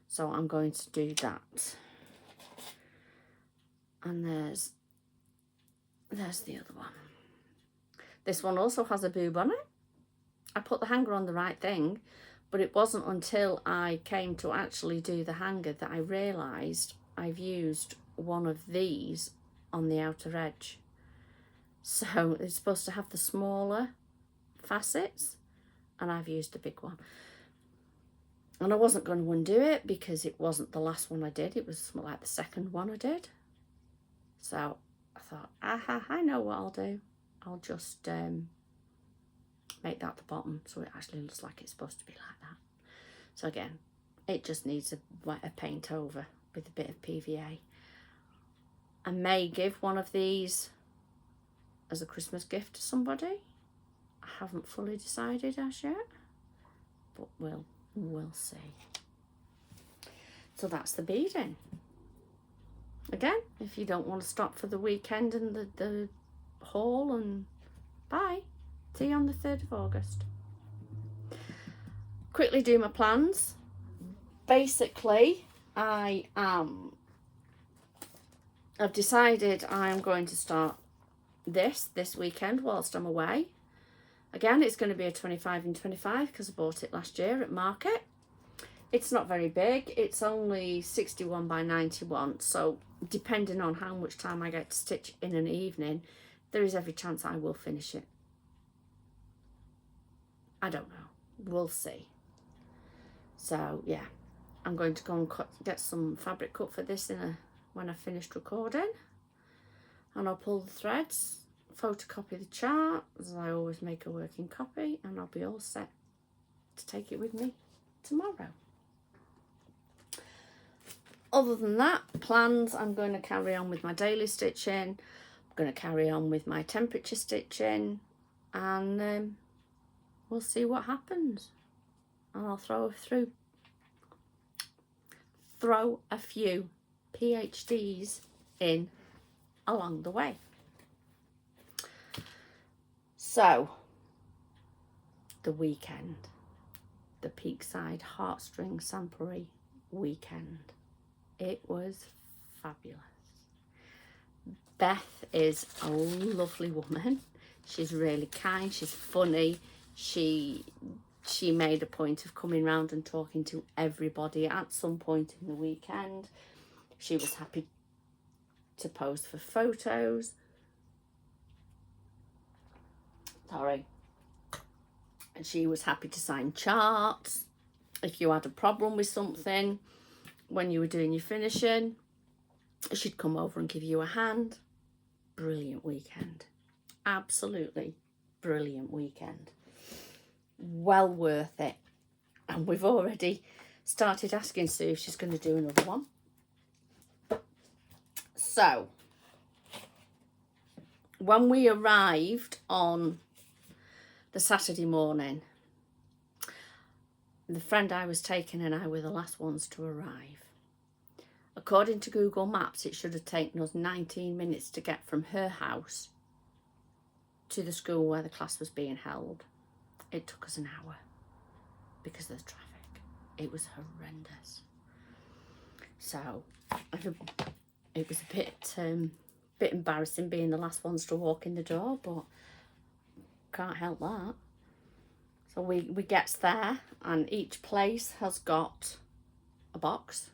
So I'm going to do that. And there's the other one. This one also has a boob on it. I put the hanger on the right thing, but it wasn't until I came to actually do the hanger that I realised I've used one of these on the outer edge. So it's supposed to have the smaller facets, and I've used the big one. And I wasn't going to undo it because it wasn't the last one I did. It was like the second one I did. So I thought, aha, I know what I'll do. I'll just make that the bottom so it actually looks like it's supposed to be like that. So again, it just needs a paint over with a bit of PVA. I may give one of these as a Christmas gift to somebody. I haven't fully decided as yet, but we'll see. So that's the beading. again, if you don't want to stop for the weekend and the haul, and bye. See you on the 3rd of August. Quickly do my plans. Basically, I've decided I'm going to start this weekend whilst I'm away. Again, it's going to be a 25 and 25 because I bought it last year at market. It's not very big. It's only 61 by 91. So depending on how much time I get to stitch in an evening, there is every chance I will finish it. I don't know. We'll see. So yeah, I'm going to go and get some fabric cut for this when I've finished recording. And I'll pull the threads, photocopy the chart, as I always make a working copy, and I'll be all set to take it with me tomorrow. Other than that, plans, I'm going to carry on with my daily stitching. I'm going to carry on with my temperature stitching, and we'll see what happens. And I'll throw a few PhDs in along the way. So, the weekend, the Peakside Heartstring Samplery weekend. It was fabulous. Beth is a lovely woman. She's really kind, she's funny. She made a point of coming round and talking to everybody at some point in the weekend. She was happy to pose for photos. Sorry. And she was happy to sign charts. If you had a problem with something when you were doing your finishing, she'd come over and give you a hand. Brilliant weekend. Absolutely brilliant weekend. Well worth it. And we've already started asking Sue if she's going to do another one. So, when we arrived on the Saturday morning, the friend I was taking and I were the last ones to arrive. According to Google Maps, it should have taken us 19 minutes to get from her house to the school where the class was being held. It took us an hour because of the traffic. It was horrendous. So it was a bit embarrassing being the last ones to walk in the door, but can't help that. So we gets there, and each place has got a box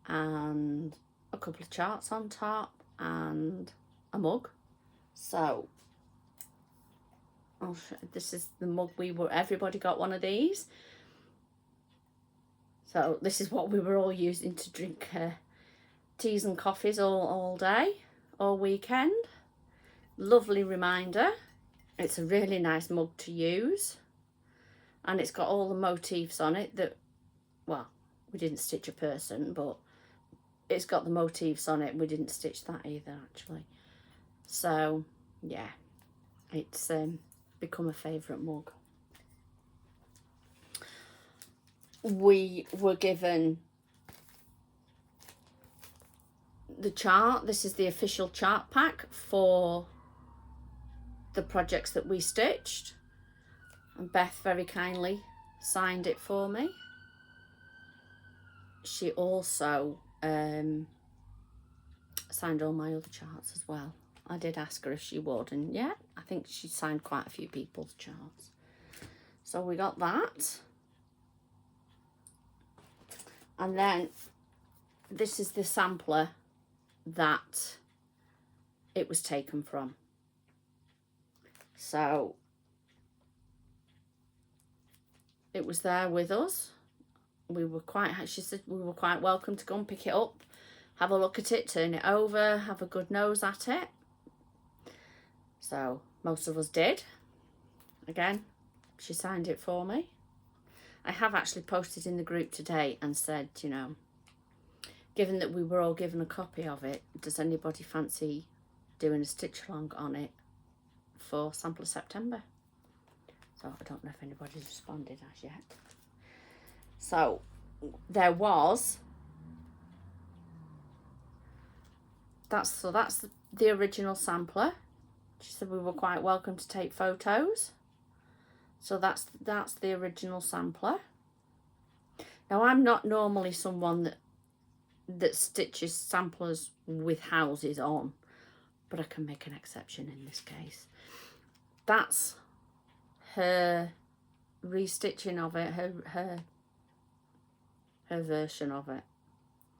and a couple of charts on top and a mug. So this is the mug everybody got one of these. So this is what we were all using to drink teas and coffees all day, all weekend. Lovely reminder. It's a really nice mug to use, and it's got all the motifs on it that, well, we didn't stitch a person, but it's got the motifs on it. We didn't stitch that either, actually. So yeah, it's become a favourite mug. We were given the chart. This is the official chart pack for the projects that we stitched, and Beth very kindly signed it for me. She also signed all my other charts as well. I did ask her if she would, and yeah, I think she signed quite a few people's charts. So we got that. And then this is the sampler that it was taken from. So it was there with us. She said we were quite welcome to go and pick it up, have a look at it, turn it over, have a good nose at it. So most of us did. Again, she signed it for me. I have actually posted in the group today and said, you know, given that we were all given a copy of it, does anybody fancy doing a stitch along on it for Sampler September? So I don't know if anybody's responded as yet. So there was that's the original sampler. She said we were quite welcome to take photos. So that's the original sampler. Now I'm not normally someone that stitches samplers with houses on, but I can make an exception in this case. That's her restitching of it, her version of it.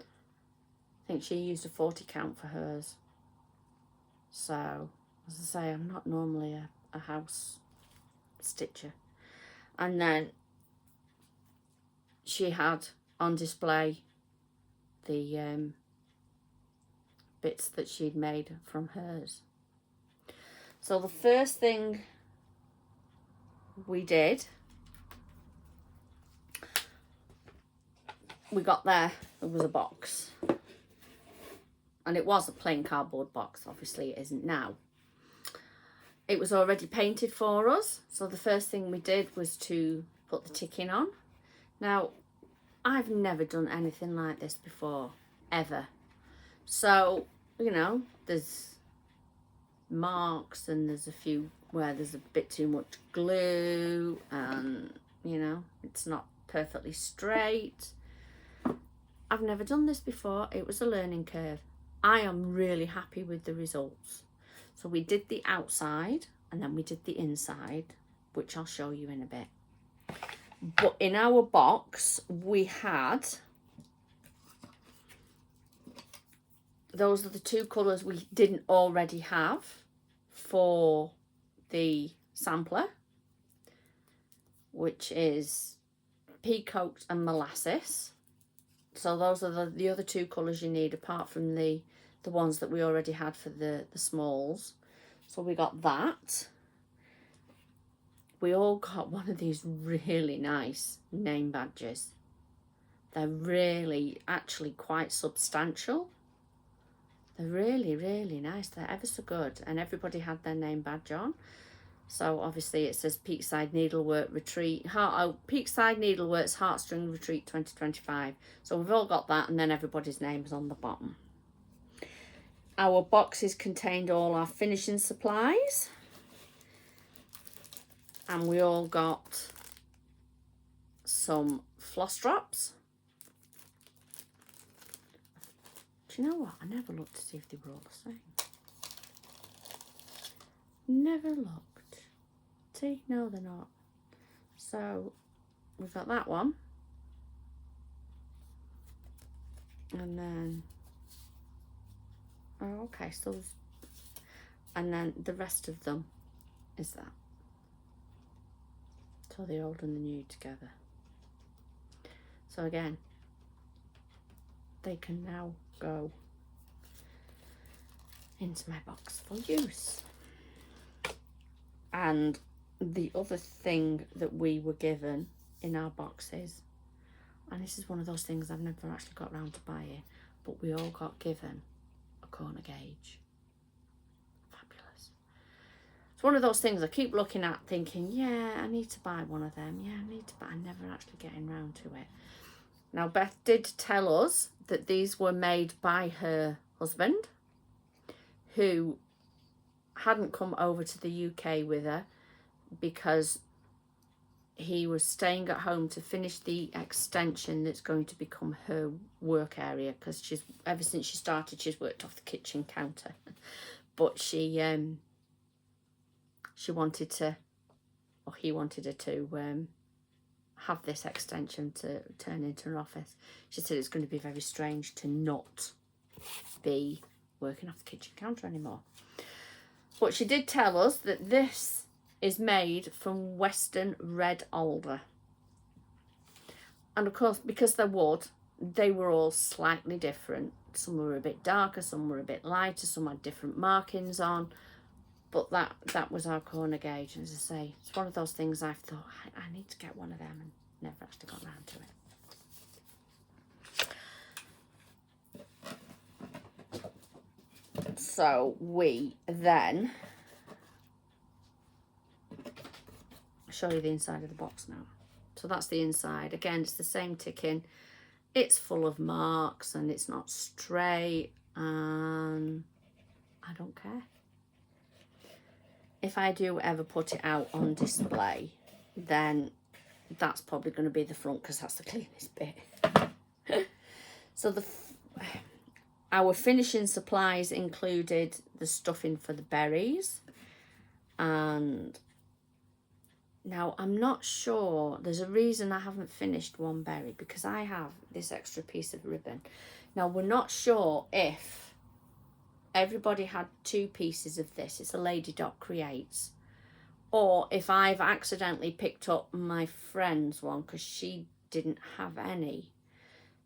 I think she used a 40 count for hers. So, as I say, I'm not normally a house stitcher. And then she had on display the bits that she'd made from hers. So the first thing we did, we got there was a box. And it was a plain cardboard box, obviously it isn't now. It was already painted for us, so the first thing we did was to put the ticking on. Now, I've never done anything like this before, ever. So, you know, there's marks and there's a few where there's a bit too much glue and, you know, it's not perfectly straight. I've never done this before. It was a learning curve. I am really happy with the results. So we did the outside and then we did the inside, which I'll show you in a bit. But in our box, we had, those are the two colours we didn't already have for the sampler, which is peacoat and molasses. So those are the other two colours you need, apart from the ones that we already had for the smalls. So we got that. We all got one of these really nice name badges. They're really, actually quite substantial. They're really, really nice. They're ever so good. And everybody had their name badge on. So obviously it says Peakside Needlework Retreat, Peakside Needleworks Heartstring Retreat 2025. So we've all got that, and then everybody's name is on the bottom. Our boxes contained all our finishing supplies. And we all got some floss drops. Do you know what? I never looked to see if they were all the same. Never looked. See, no they're not. So we've got that one. And then, oh okay, so there's, and then the rest of them is that. So the old and the new together. So again, they can now go into my box for use. And the other thing that we were given in our boxes, and this is one of those things I've never actually got round to buying, but we all got given a corner gauge. Fabulous. It's one of those things I keep looking at thinking, yeah, I need to buy one of them. Yeah, I need to buy, I'm never actually getting round to it. Now, Beth did tell us that these were made by her husband, who hadn't come over to the UK with her because he was staying at home to finish the extension that's going to become her work area, because she's, ever since she started, she's worked off the kitchen counter. But she wanted to, or he wanted her to have this extension to turn into an office. She said it's going to be very strange to not be working off the kitchen counter anymore. But she did tell us that this is made from Western red alder. And of course, because they're wood, they were all slightly different. Some were a bit darker, some were a bit lighter, some had different markings on. But that was our corner gauge. And as I say, it's one of those things I've thought, I need to get one of them, and never actually got around to it. So we then, I'll show you the inside of the box now. So that's the inside. Again, it's the same ticking. It's full of marks and it's not straight. and I don't care. If I do ever put it out on display, then that's probably going to be the front, because that's the cleanest bit. So our finishing supplies included the stuffing for the berries, and now I'm not sure, there's a reason I haven't finished one berry, because I have this extra piece of ribbon. Now we're not sure if everybody had 2 pieces of this, it's a Lady Dot Creates, or if I've accidentally picked up my friend's one because she didn't have any.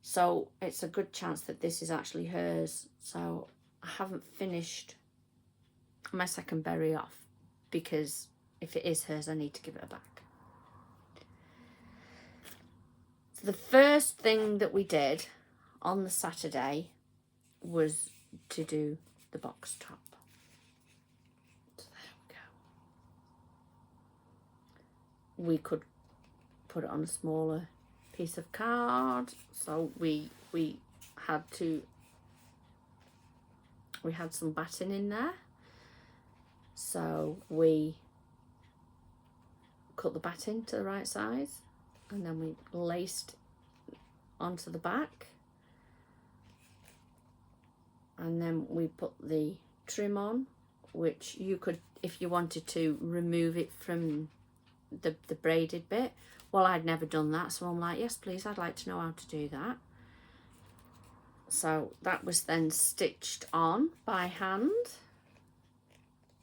So it's a good chance that this is actually hers. So I haven't finished my second berry off, because if it is hers, I need to give it back. So the first thing that we did on the Saturday was to do the box top. So there we go. We could put it on a smaller piece of card, so we had some batting in there, so we cut the batting to the right size, and then we laced onto the back, and then we put the trim on, which you could, if you wanted to, remove it from the braided bit. Well, I'd never done that, so I'm like, yes please, I'd like to know how to do that. So that was then stitched on by hand,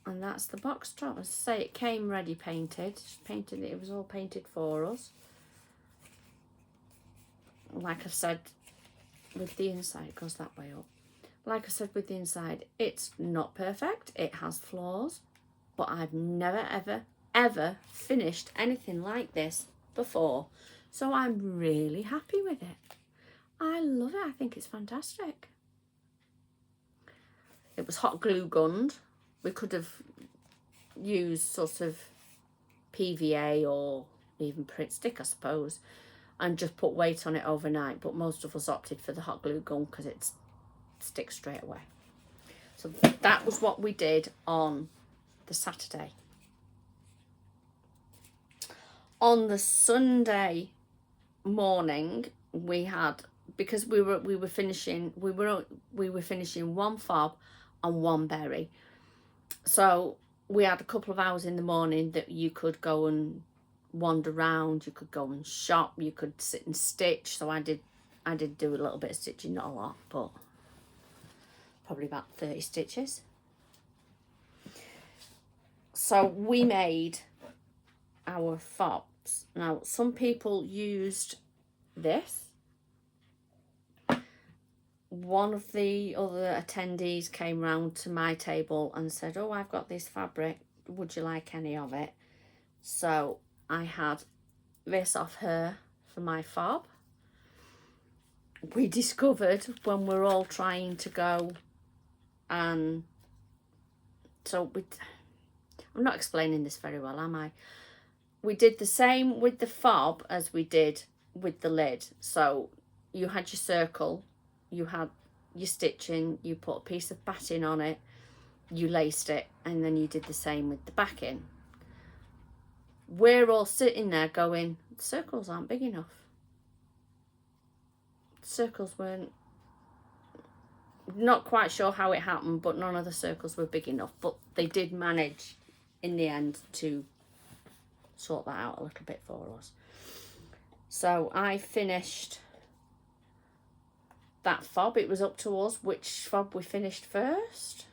and that's the box top. As I say, it came ready painted. It was all painted for us. Like I said, with the inside, it goes that way up. Like I said, with the inside, it's not perfect, it has flaws, but I've never ever finished anything like this before, so I'm really happy with it. I love it. I think it's fantastic. It was hot glue gunned. We could have used sort of PVA or even print stick, I suppose, and just put weight on it overnight, but most of us opted for the hot glue gun because it sticks straight away. So that was what we did on the Saturday. On the Sunday morning, we had, because we were finishing one fob and one berry, so we had a couple of hours in the morning that you could go and wander around, you could go and shop, you could sit and stitch. So I did do a little bit of stitching, not a lot, but probably about 30 stitches. So we made our fobs. Now, some people used this. One of the other attendees came round to my table and said, oh, I've got this fabric, would you like any of it? So I had this off her for my fob. We discovered when we're all trying to go, and so I'm not explaining this very well, am I? We did the same with the fob as we did with the lid. So you had your circle, you had your stitching, you put a piece of batting on it, you laced it, and then you did the same with the backing. We're all sitting there going, circles aren't big enough. Circles weren't, not quite sure how it happened, but none of the circles were big enough. But they did manage in the end to sort that out a little bit for us. So I finished that fob. It was up to us which fob we finished first.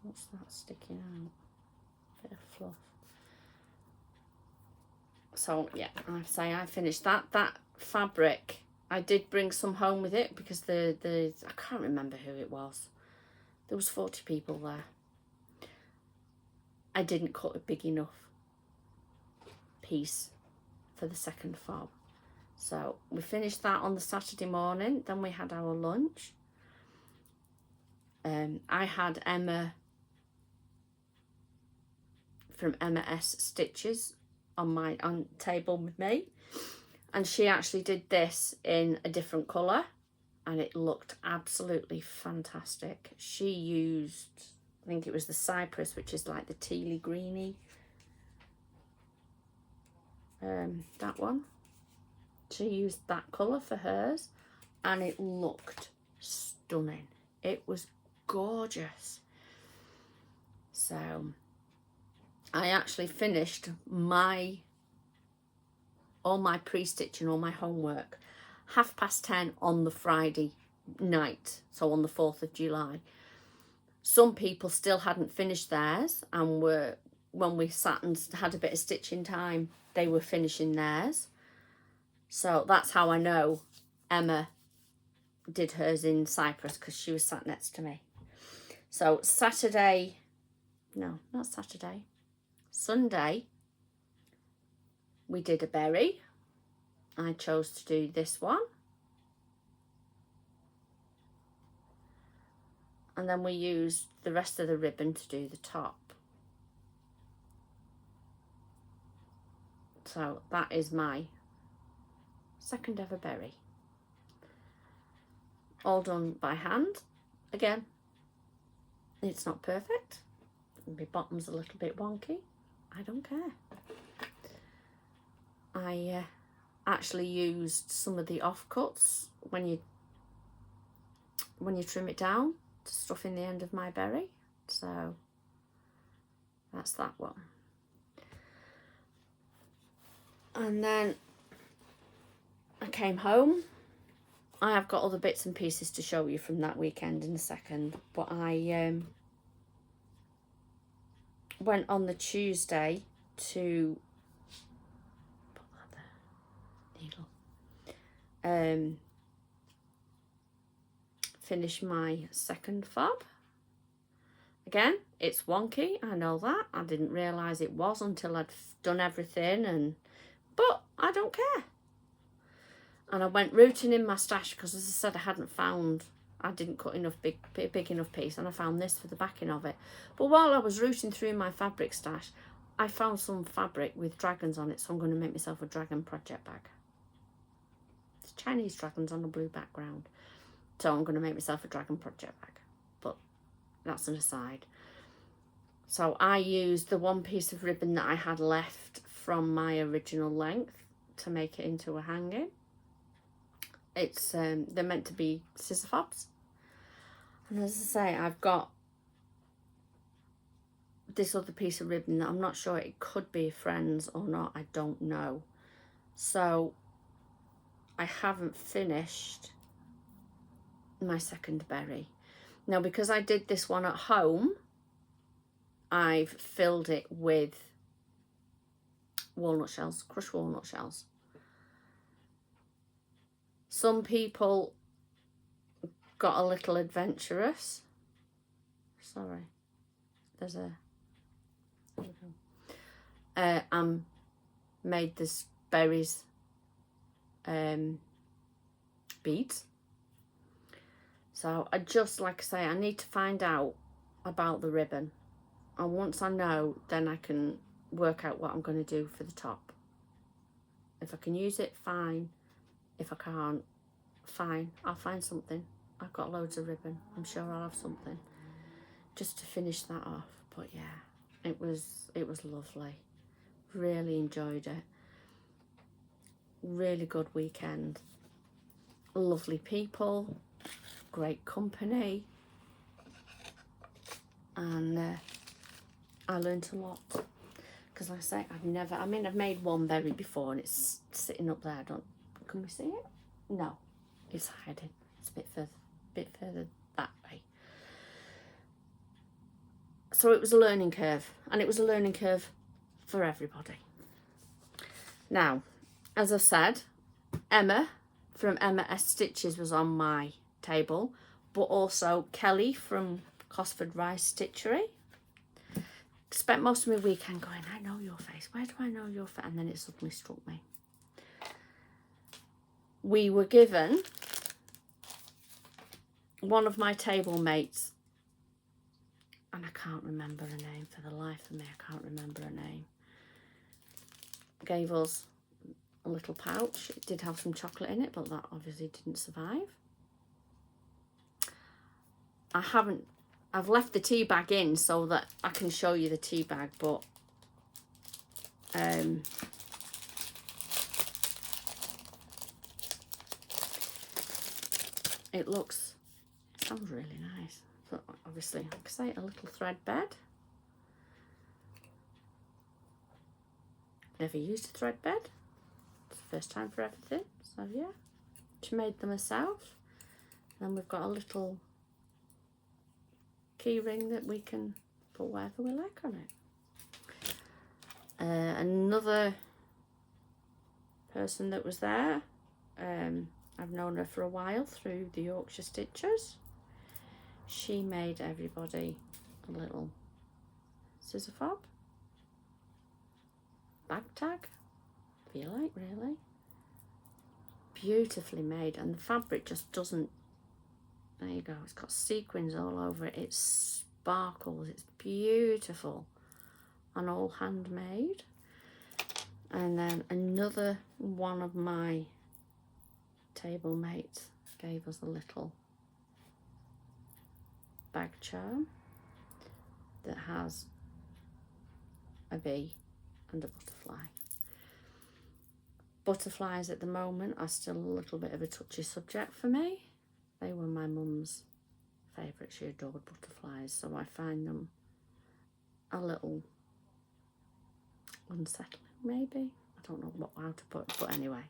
What's that sticking out? Bit of fluff. So yeah, I say I finished that. That fabric, I did bring some home with it because I can't remember who it was. There was 40 people there. I didn't cut a big enough piece for the second fob. So we finished that on the Saturday morning. Then we had our lunch. I had Emma from Emma S Stitches on table with me, and she actually did this in a different colour, and it looked absolutely fantastic. She used, I think it was the cypress, which is like the tealy greeny, that one. She used that colour for hers, and it looked stunning. It was gorgeous. So I actually finished all my pre-stitching, all my homework, 10:30 on the Friday night, so on the 4th of July. Some people still hadn't finished theirs, and when we sat and had a bit of stitching time, they were finishing theirs. So that's how I know Emma did hers in cypress, because she was sat next to me. So Sunday, we did a berry. I chose to do this one. And then we used the rest of the ribbon to do the top. So that is my second ever berry. All done by hand. Again, it's not perfect. My bottom's a little bit wonky. I don't care. I actually used some of the offcuts when you trim it down to stuff in the end of my berry. So that's that one. And then I came home. I have got other bits and pieces to show you from that weekend in a second, but I went on the Tuesday to finish my second fob. Again, it's wonky, I know that. I didn't realise it was until I'd done everything, but I don't care. And I went rooting in my stash because, as I said, I didn't cut enough big enough piece, and I found this for the backing of it. But while I was rooting through my fabric stash, I found some fabric with dragons on it, so I'm going to make myself a dragon project bag. It's Chinese dragons on a blue background. So I'm going to make myself a dragon project bag. But that's an aside. So I used the one piece of ribbon that I had left from my original length to make it into a hanging. It's they're meant to be scissor fobs. And as I say, I've got this other piece of ribbon that I'm not sure, it could be friends or not, I don't know. So I haven't finished my second berry. Now, because I did this one at home, I've filled it with walnut shells, crushed walnut shells. Some people got a little adventurous. Sorry, there's a... made this berries beads. So I just, like I say, I need to find out about the ribbon, and once I know, then I can work out what I'm going to do for the top. If I can use it, fine. If I can't, fine, I'll find something. I've got loads of ribbon. I'm sure I'll have something just to finish that off. But yeah, it was lovely. Really enjoyed it. Really good weekend. Lovely people, great company, and I learnt a lot. Because like I say, I've made one berry before, and it's sitting up there. Can we see it? No, it's hiding. It's a bit further that way. So it was a learning curve, and it was a learning curve for everybody. Now, as I said, Emma from Emma S Stitches was on my table, but also Kelly from Cosford Rice Stitchery. Spent most of my weekend going, I know your face, where do I know your face? And then it suddenly struck me. We were given, one of my table mates, and I can't remember her name for the life of me, I can't remember her name, gave us a little pouch. It did have some chocolate in it, but that obviously didn't survive. I've left the tea bag in so that I can show you the tea bag, but it sounds really nice. But obviously, like I say, a little thread bed. Never used a thread bed. It's the first time for everything. So yeah, she made them herself. Then we've got a little key ring that we can put whatever we like on it. Another person that was there, I've known her for a while through the Yorkshire Stitchers. She made everybody a little scissor fob, bag tag, if you like, really. Beautifully made, and the fabric just doesn't, there you go, it's got sequins all over it, it sparkles, it's beautiful and all handmade. And then another one of my table mates gave us a little bag charm that has a bee and a butterfly. Butterflies at the moment are still a little bit of a touchy subject for me. They were my mum's favourite. She adored butterflies, so I find them a little unsettling, maybe. I don't know how to put it, but anyway,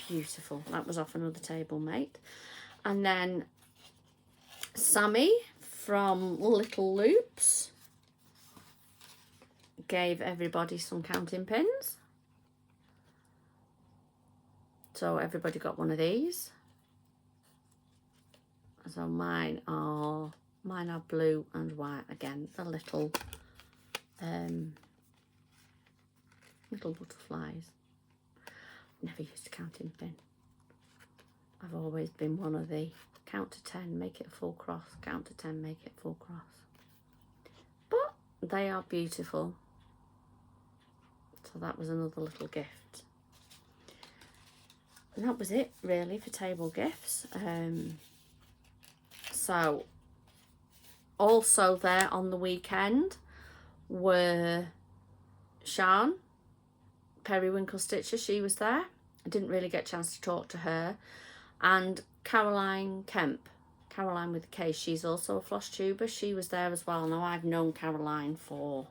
beautiful. That was off another table mate. And then Sammy from Little Loops gave everybody some counting pins. So everybody got one of these. So mine are blue and white again. The little butterflies. Never used a counting pin. I've always been one of the count to 10, make it a full cross, count to 10, make it a full cross. But they are beautiful. So that was another little gift. And that was it really for table gifts. So also there on the weekend were Sian, Periwinkle Stitcher, she was there. I didn't really get a chance to talk to her. And Caroline Kemp, Caroline with a K, she's also a Flosstuber. She was there as well. Now I've known Caroline for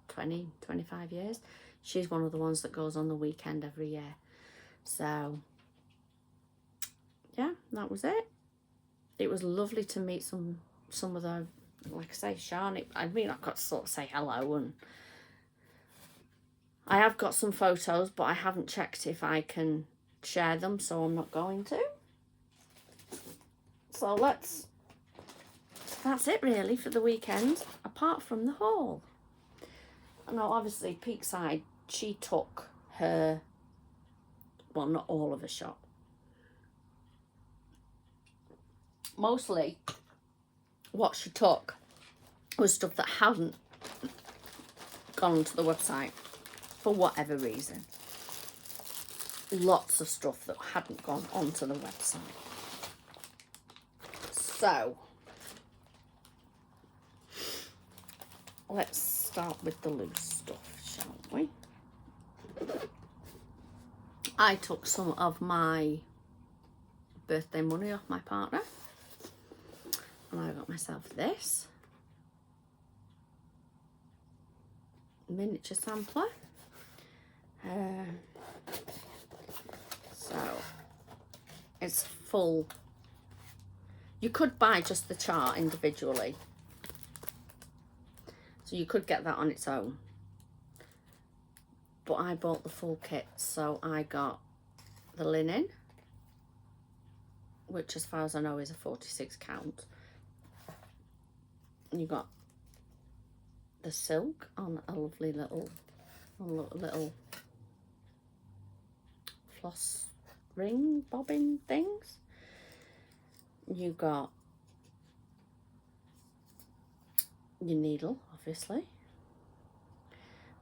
20, 25 years. She's one of the ones that goes on the weekend every year. So yeah, that was it. It was lovely to meet some of the, like I say, Sian. I mean, I've got to sort of say hello, and I have got some photos, but I haven't checked if I can share them, so I'm not going to. So that's it really for the weekend, apart from the haul. Now obviously Peakside, she took her, well, not all of her shop. Mostly what she took was stuff that hadn't gone onto the website for whatever reason. Lots of stuff that hadn't gone onto the website. So let's start with the loose stuff, shall we? I took some of my birthday money off my partner, and I got myself this miniature sampler. So it's full. You could buy just the chart individually, so you could get that on its own, but I bought the full kit. So I got the linen, which as far as I know is a 46 count. And you got the silk on a lovely little floss ring bobbin things. You got your needle, obviously,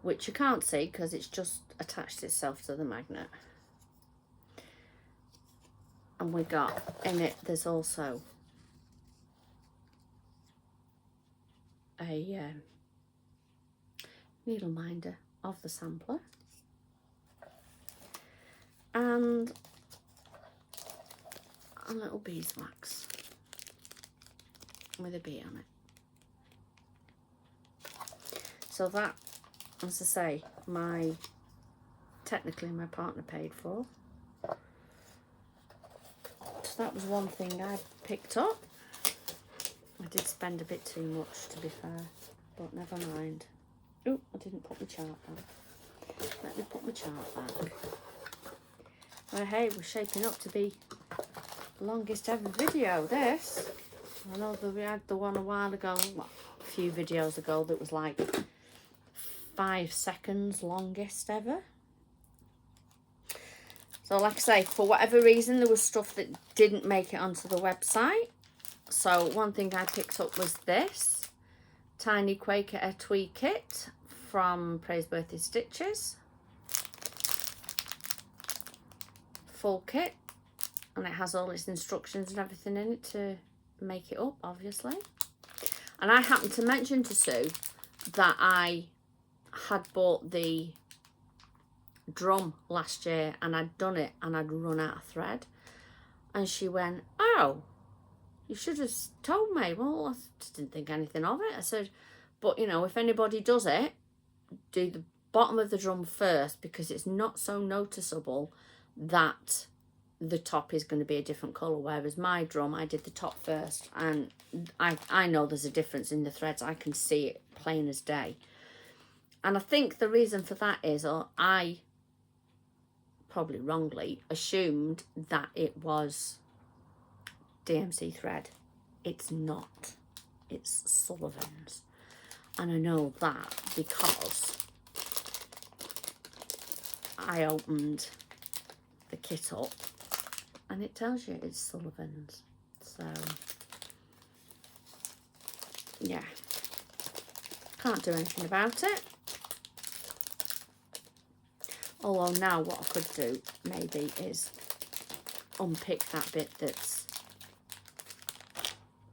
which you can't see because it's just attached itself to the magnet. And we got in it, there's also a needle minder of the sampler, and a little beeswax with a bee on it. So that, as I say, technically my partner paid for. So that was one thing I picked up. I did spend a bit too much, to be fair, but never mind. Oh, I didn't put my chart back. Let me put my chart back. Well, hey, we're shaping up to be the longest ever video, this. I know that we had the one a while ago, well, a few videos ago, that was like 5 seconds longest ever. So like I say, for whatever reason, there was stuff that didn't make it onto the website. So one thing I picked up was this tiny Quaker etui kit from Praiseworthy Stitches. Full kit, and it has all its instructions and everything in it to make it up, obviously. And I happened to mention to Sue that I had bought the drum last year and I'd done it and I'd run out of thread, and she went, "Oh, you should have told me." Well, I just didn't think anything of it. I said, but you know, if anybody does it, do the bottom of the drum first, because it's not so noticeable that the top is going to be a different colour, whereas my drum, I did the top first, and I know there's a difference in the threads. I can see it plain as day. And I think the reason for that is, or I probably wrongly assumed that it was DMC thread. It's not. It's Sullivan's. And I know that because I opened the kit up and it tells you it's Sullivan's. So yeah, can't do anything about it. Although now what I could do maybe is unpick that bit that's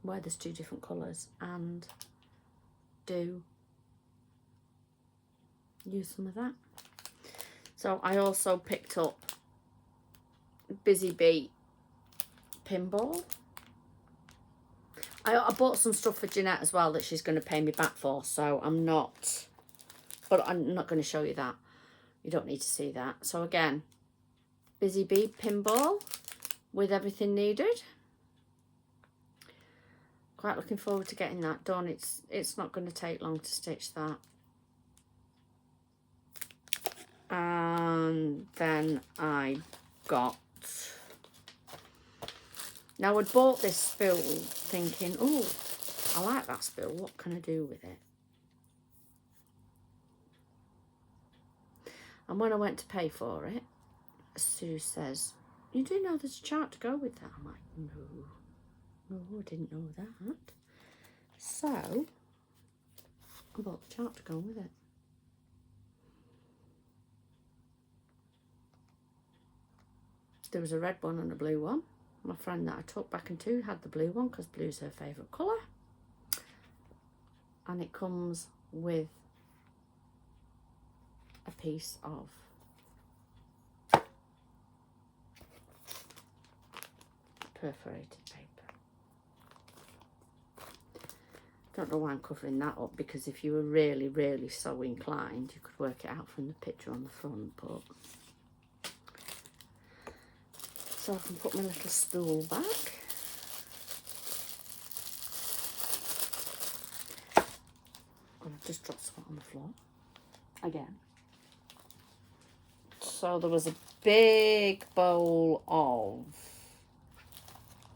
where there's 2 different colours and use some of that. So I also picked up Busy Bee pinball. I bought some stuff for Jeanette as well that she's going to pay me back for, so I'm not going to show you that. You don't need to see that. So again, Busy Bee pinball with everything needed. Quite looking forward to getting that done. It's not going to take long to stitch that. And then I got, now I'd bought this spool thinking, oh, I like that spool, what can I do with it? And when I went to pay for it, Sue says, "You do know there's a chart to go with that?" I'm like, no, I didn't know that. So I bought the chart to go with it. There was a red one and a blue one. My friend that I took back into had the blue one because blue's her favourite colour. And it comes with a piece of perforated paper. Don't know why I'm covering that up, because if you were really, really so inclined, you could work it out from the picture on the front, but... So I can put my little spool back. And I've just dropped some on the floor again. So there was a big bowl of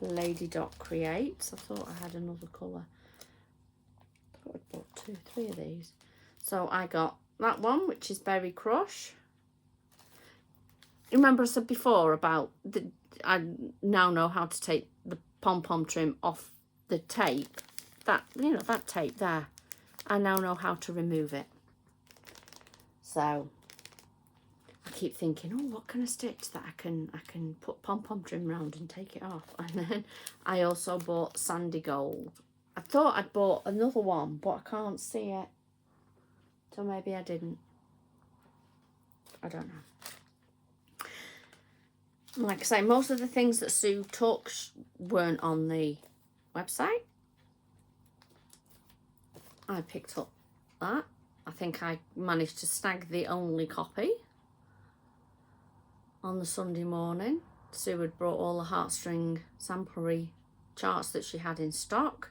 Lady Dot Creates. I thought I had another colour. I thought I'd bought 2, 3 of these. So I got that one, which is Berry Crush. Remember I said before about I now know how to take the pom-pom trim off the tape. That, you know, that tape there. I now know how to remove it. So I I keep thinking, oh, what can I stitch that I can put pom-pom trim around and take it off. And then I also bought Sandy Gold. I thought I'd bought another one, but I can't see it. So maybe I didn't. I don't know. Like I say, most of the things that Sue took weren't on the website. I picked up that. I think I managed to snag the only copy on the Sunday morning. Sue had brought all the Heartstring samplery charts that she had in stock,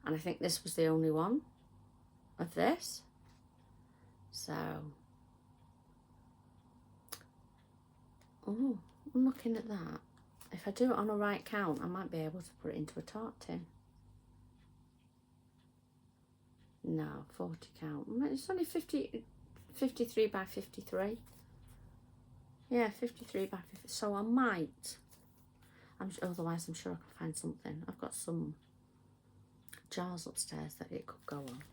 and I think this was the only one of this. So, oh, I'm looking at that. If I do it on a right count, I might be able to put it into a tart tin. No, 40 count. It's only 53 by 53. Yeah, 53 by 50. So I might. Otherwise, I'm sure I can find something. I've got some jars upstairs that it could go on.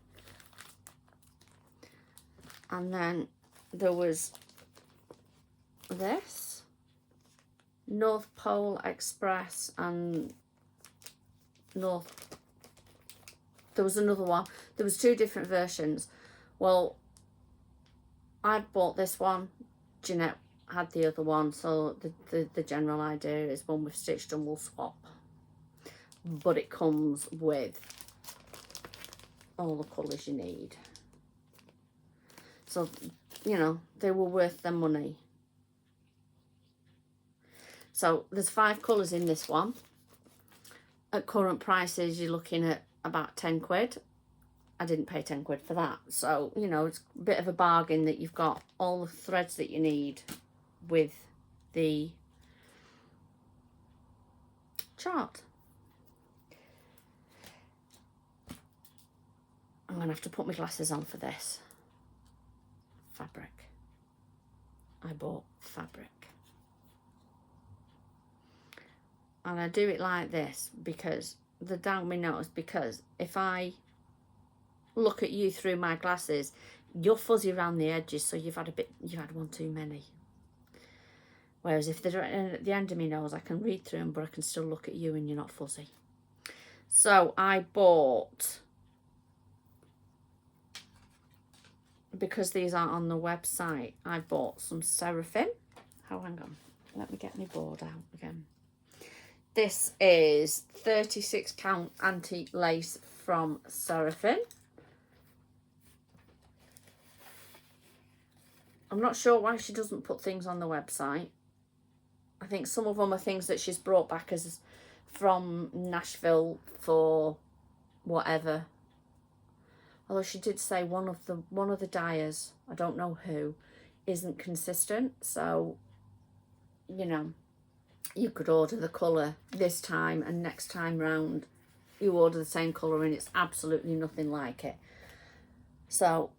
And then there was this North Pole Express and North. There was another one. There was two different versions. Well, I bought this one. Jeanette had the other one. So the general idea is when we've stitched them, we'll swap. But it comes with all the colours you need. So, you know, they were worth their money. So there's 5 colours in this one. At current prices, you're looking at about 10 quid. I didn't pay 10 quid for that. So, you know, it's a bit of a bargain that you've got all the threads that you need with the chart. I'm going to have to put my glasses on for this. Fabric. I bought fabric. And I do it like this because down my nose, because if I look at you through my glasses, you're fuzzy around the edges, so you've had one too many. Whereas if they're at the end of my nose, I can read through them, but I can still look at you and you're not fuzzy. So I bought, because these aren't on the website, I bought some Seraphim. Oh, hang on. Let me get my board out again. This is 36 count antique lace from Seraphim. I'm not sure why she doesn't put things on the website. I think some of them are things that she's brought back as from Nashville for whatever. Although she did say one of the dyers, I don't know who, isn't consistent. So, you know, you could order the colour this time and next time round you order the same colour and it's absolutely nothing like it. So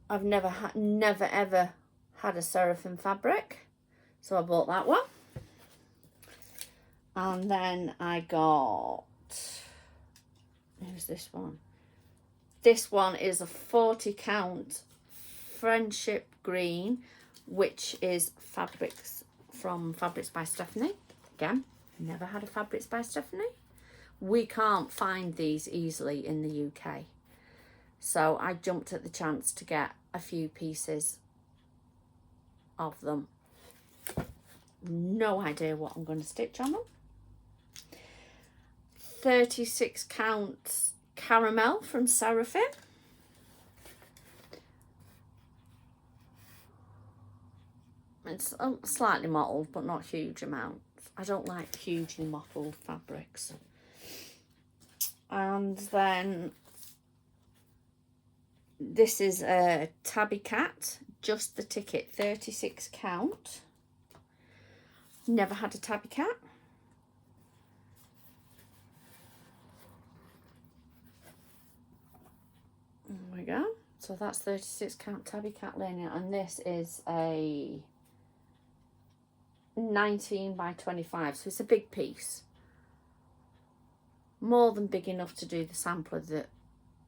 I've never ever had a Seraphim fabric, so I bought that one. And then I got, who's this one? This one is a 40 count Friendship Green, which is fabrics from Fabrics by Stephanie. Again, never had a Fabrics by Stephanie. We can't find these easily in the UK. So I jumped at the chance to get a few pieces of them. No idea what I'm going to stitch on them. 36 counts Caramel from Seraphim. It's slightly mottled, but not huge amounts. I don't like hugely mottled fabrics. And then this is a Tabby Cat, just the ticket, 36 count. Never had a Tabby Cat. There we go. So that's 36 count Tabby Cat linear, and this is a 19 by 25, so it's a big piece. More than big enough to do the sampler that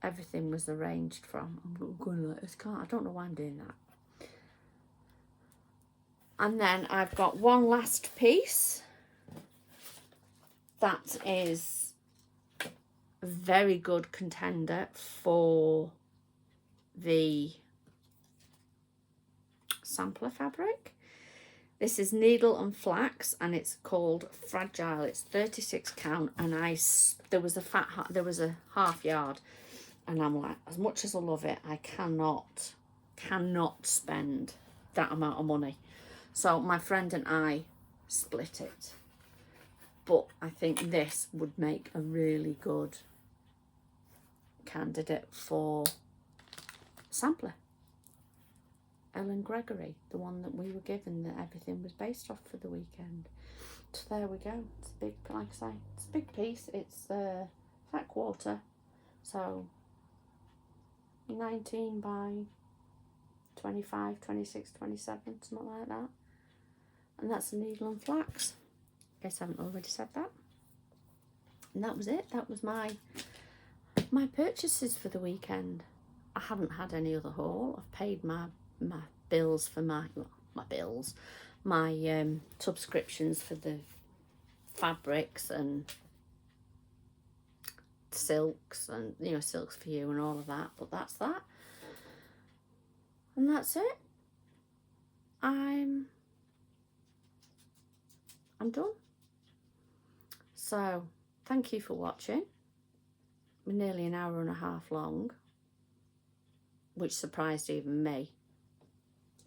everything was arranged from. I'm going like this, I don't know why I'm doing that. And then I've got one last piece that is a very good contender for the sampler fabric. This is Needle and Flax, and it's called Fragile. It's 36 count, and there was a half yard, and I'm like, as much as I love it, I cannot spend that amount of money. So my friend and I split it, but I think this would make a really good candidate for sampler. Ellen Gregory, the one that we were given that everything was based off for the weekend. So there we go. It's a big, like I say, it's a big piece. It's fat quarter, so 19 by 25, 26, 27, something like that. And that's the Needle and Flax. Guess I haven't already said that. And that was it. That was my purchases for the weekend. I haven't had any other haul. I've paid my bills for my subscriptions for the fabrics and silks, and Silks for You and all of that, but that's that, and that's it. I'm done. So thank you for watching. We're nearly an hour and a half long, which surprised even me.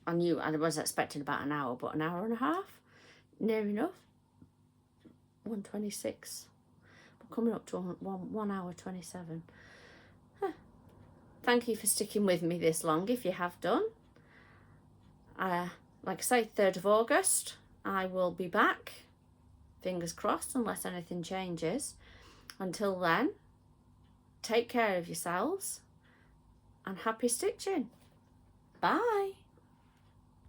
I knew I was expecting about an hour, but an hour and a half, near enough. 1:26. We're coming up to 1 hour 27. Thank you for sticking with me this long, if you have done. Like I say, 3rd of August, I will be back. Fingers crossed, unless anything changes. Until then, take care of yourselves and happy stitching. Bye.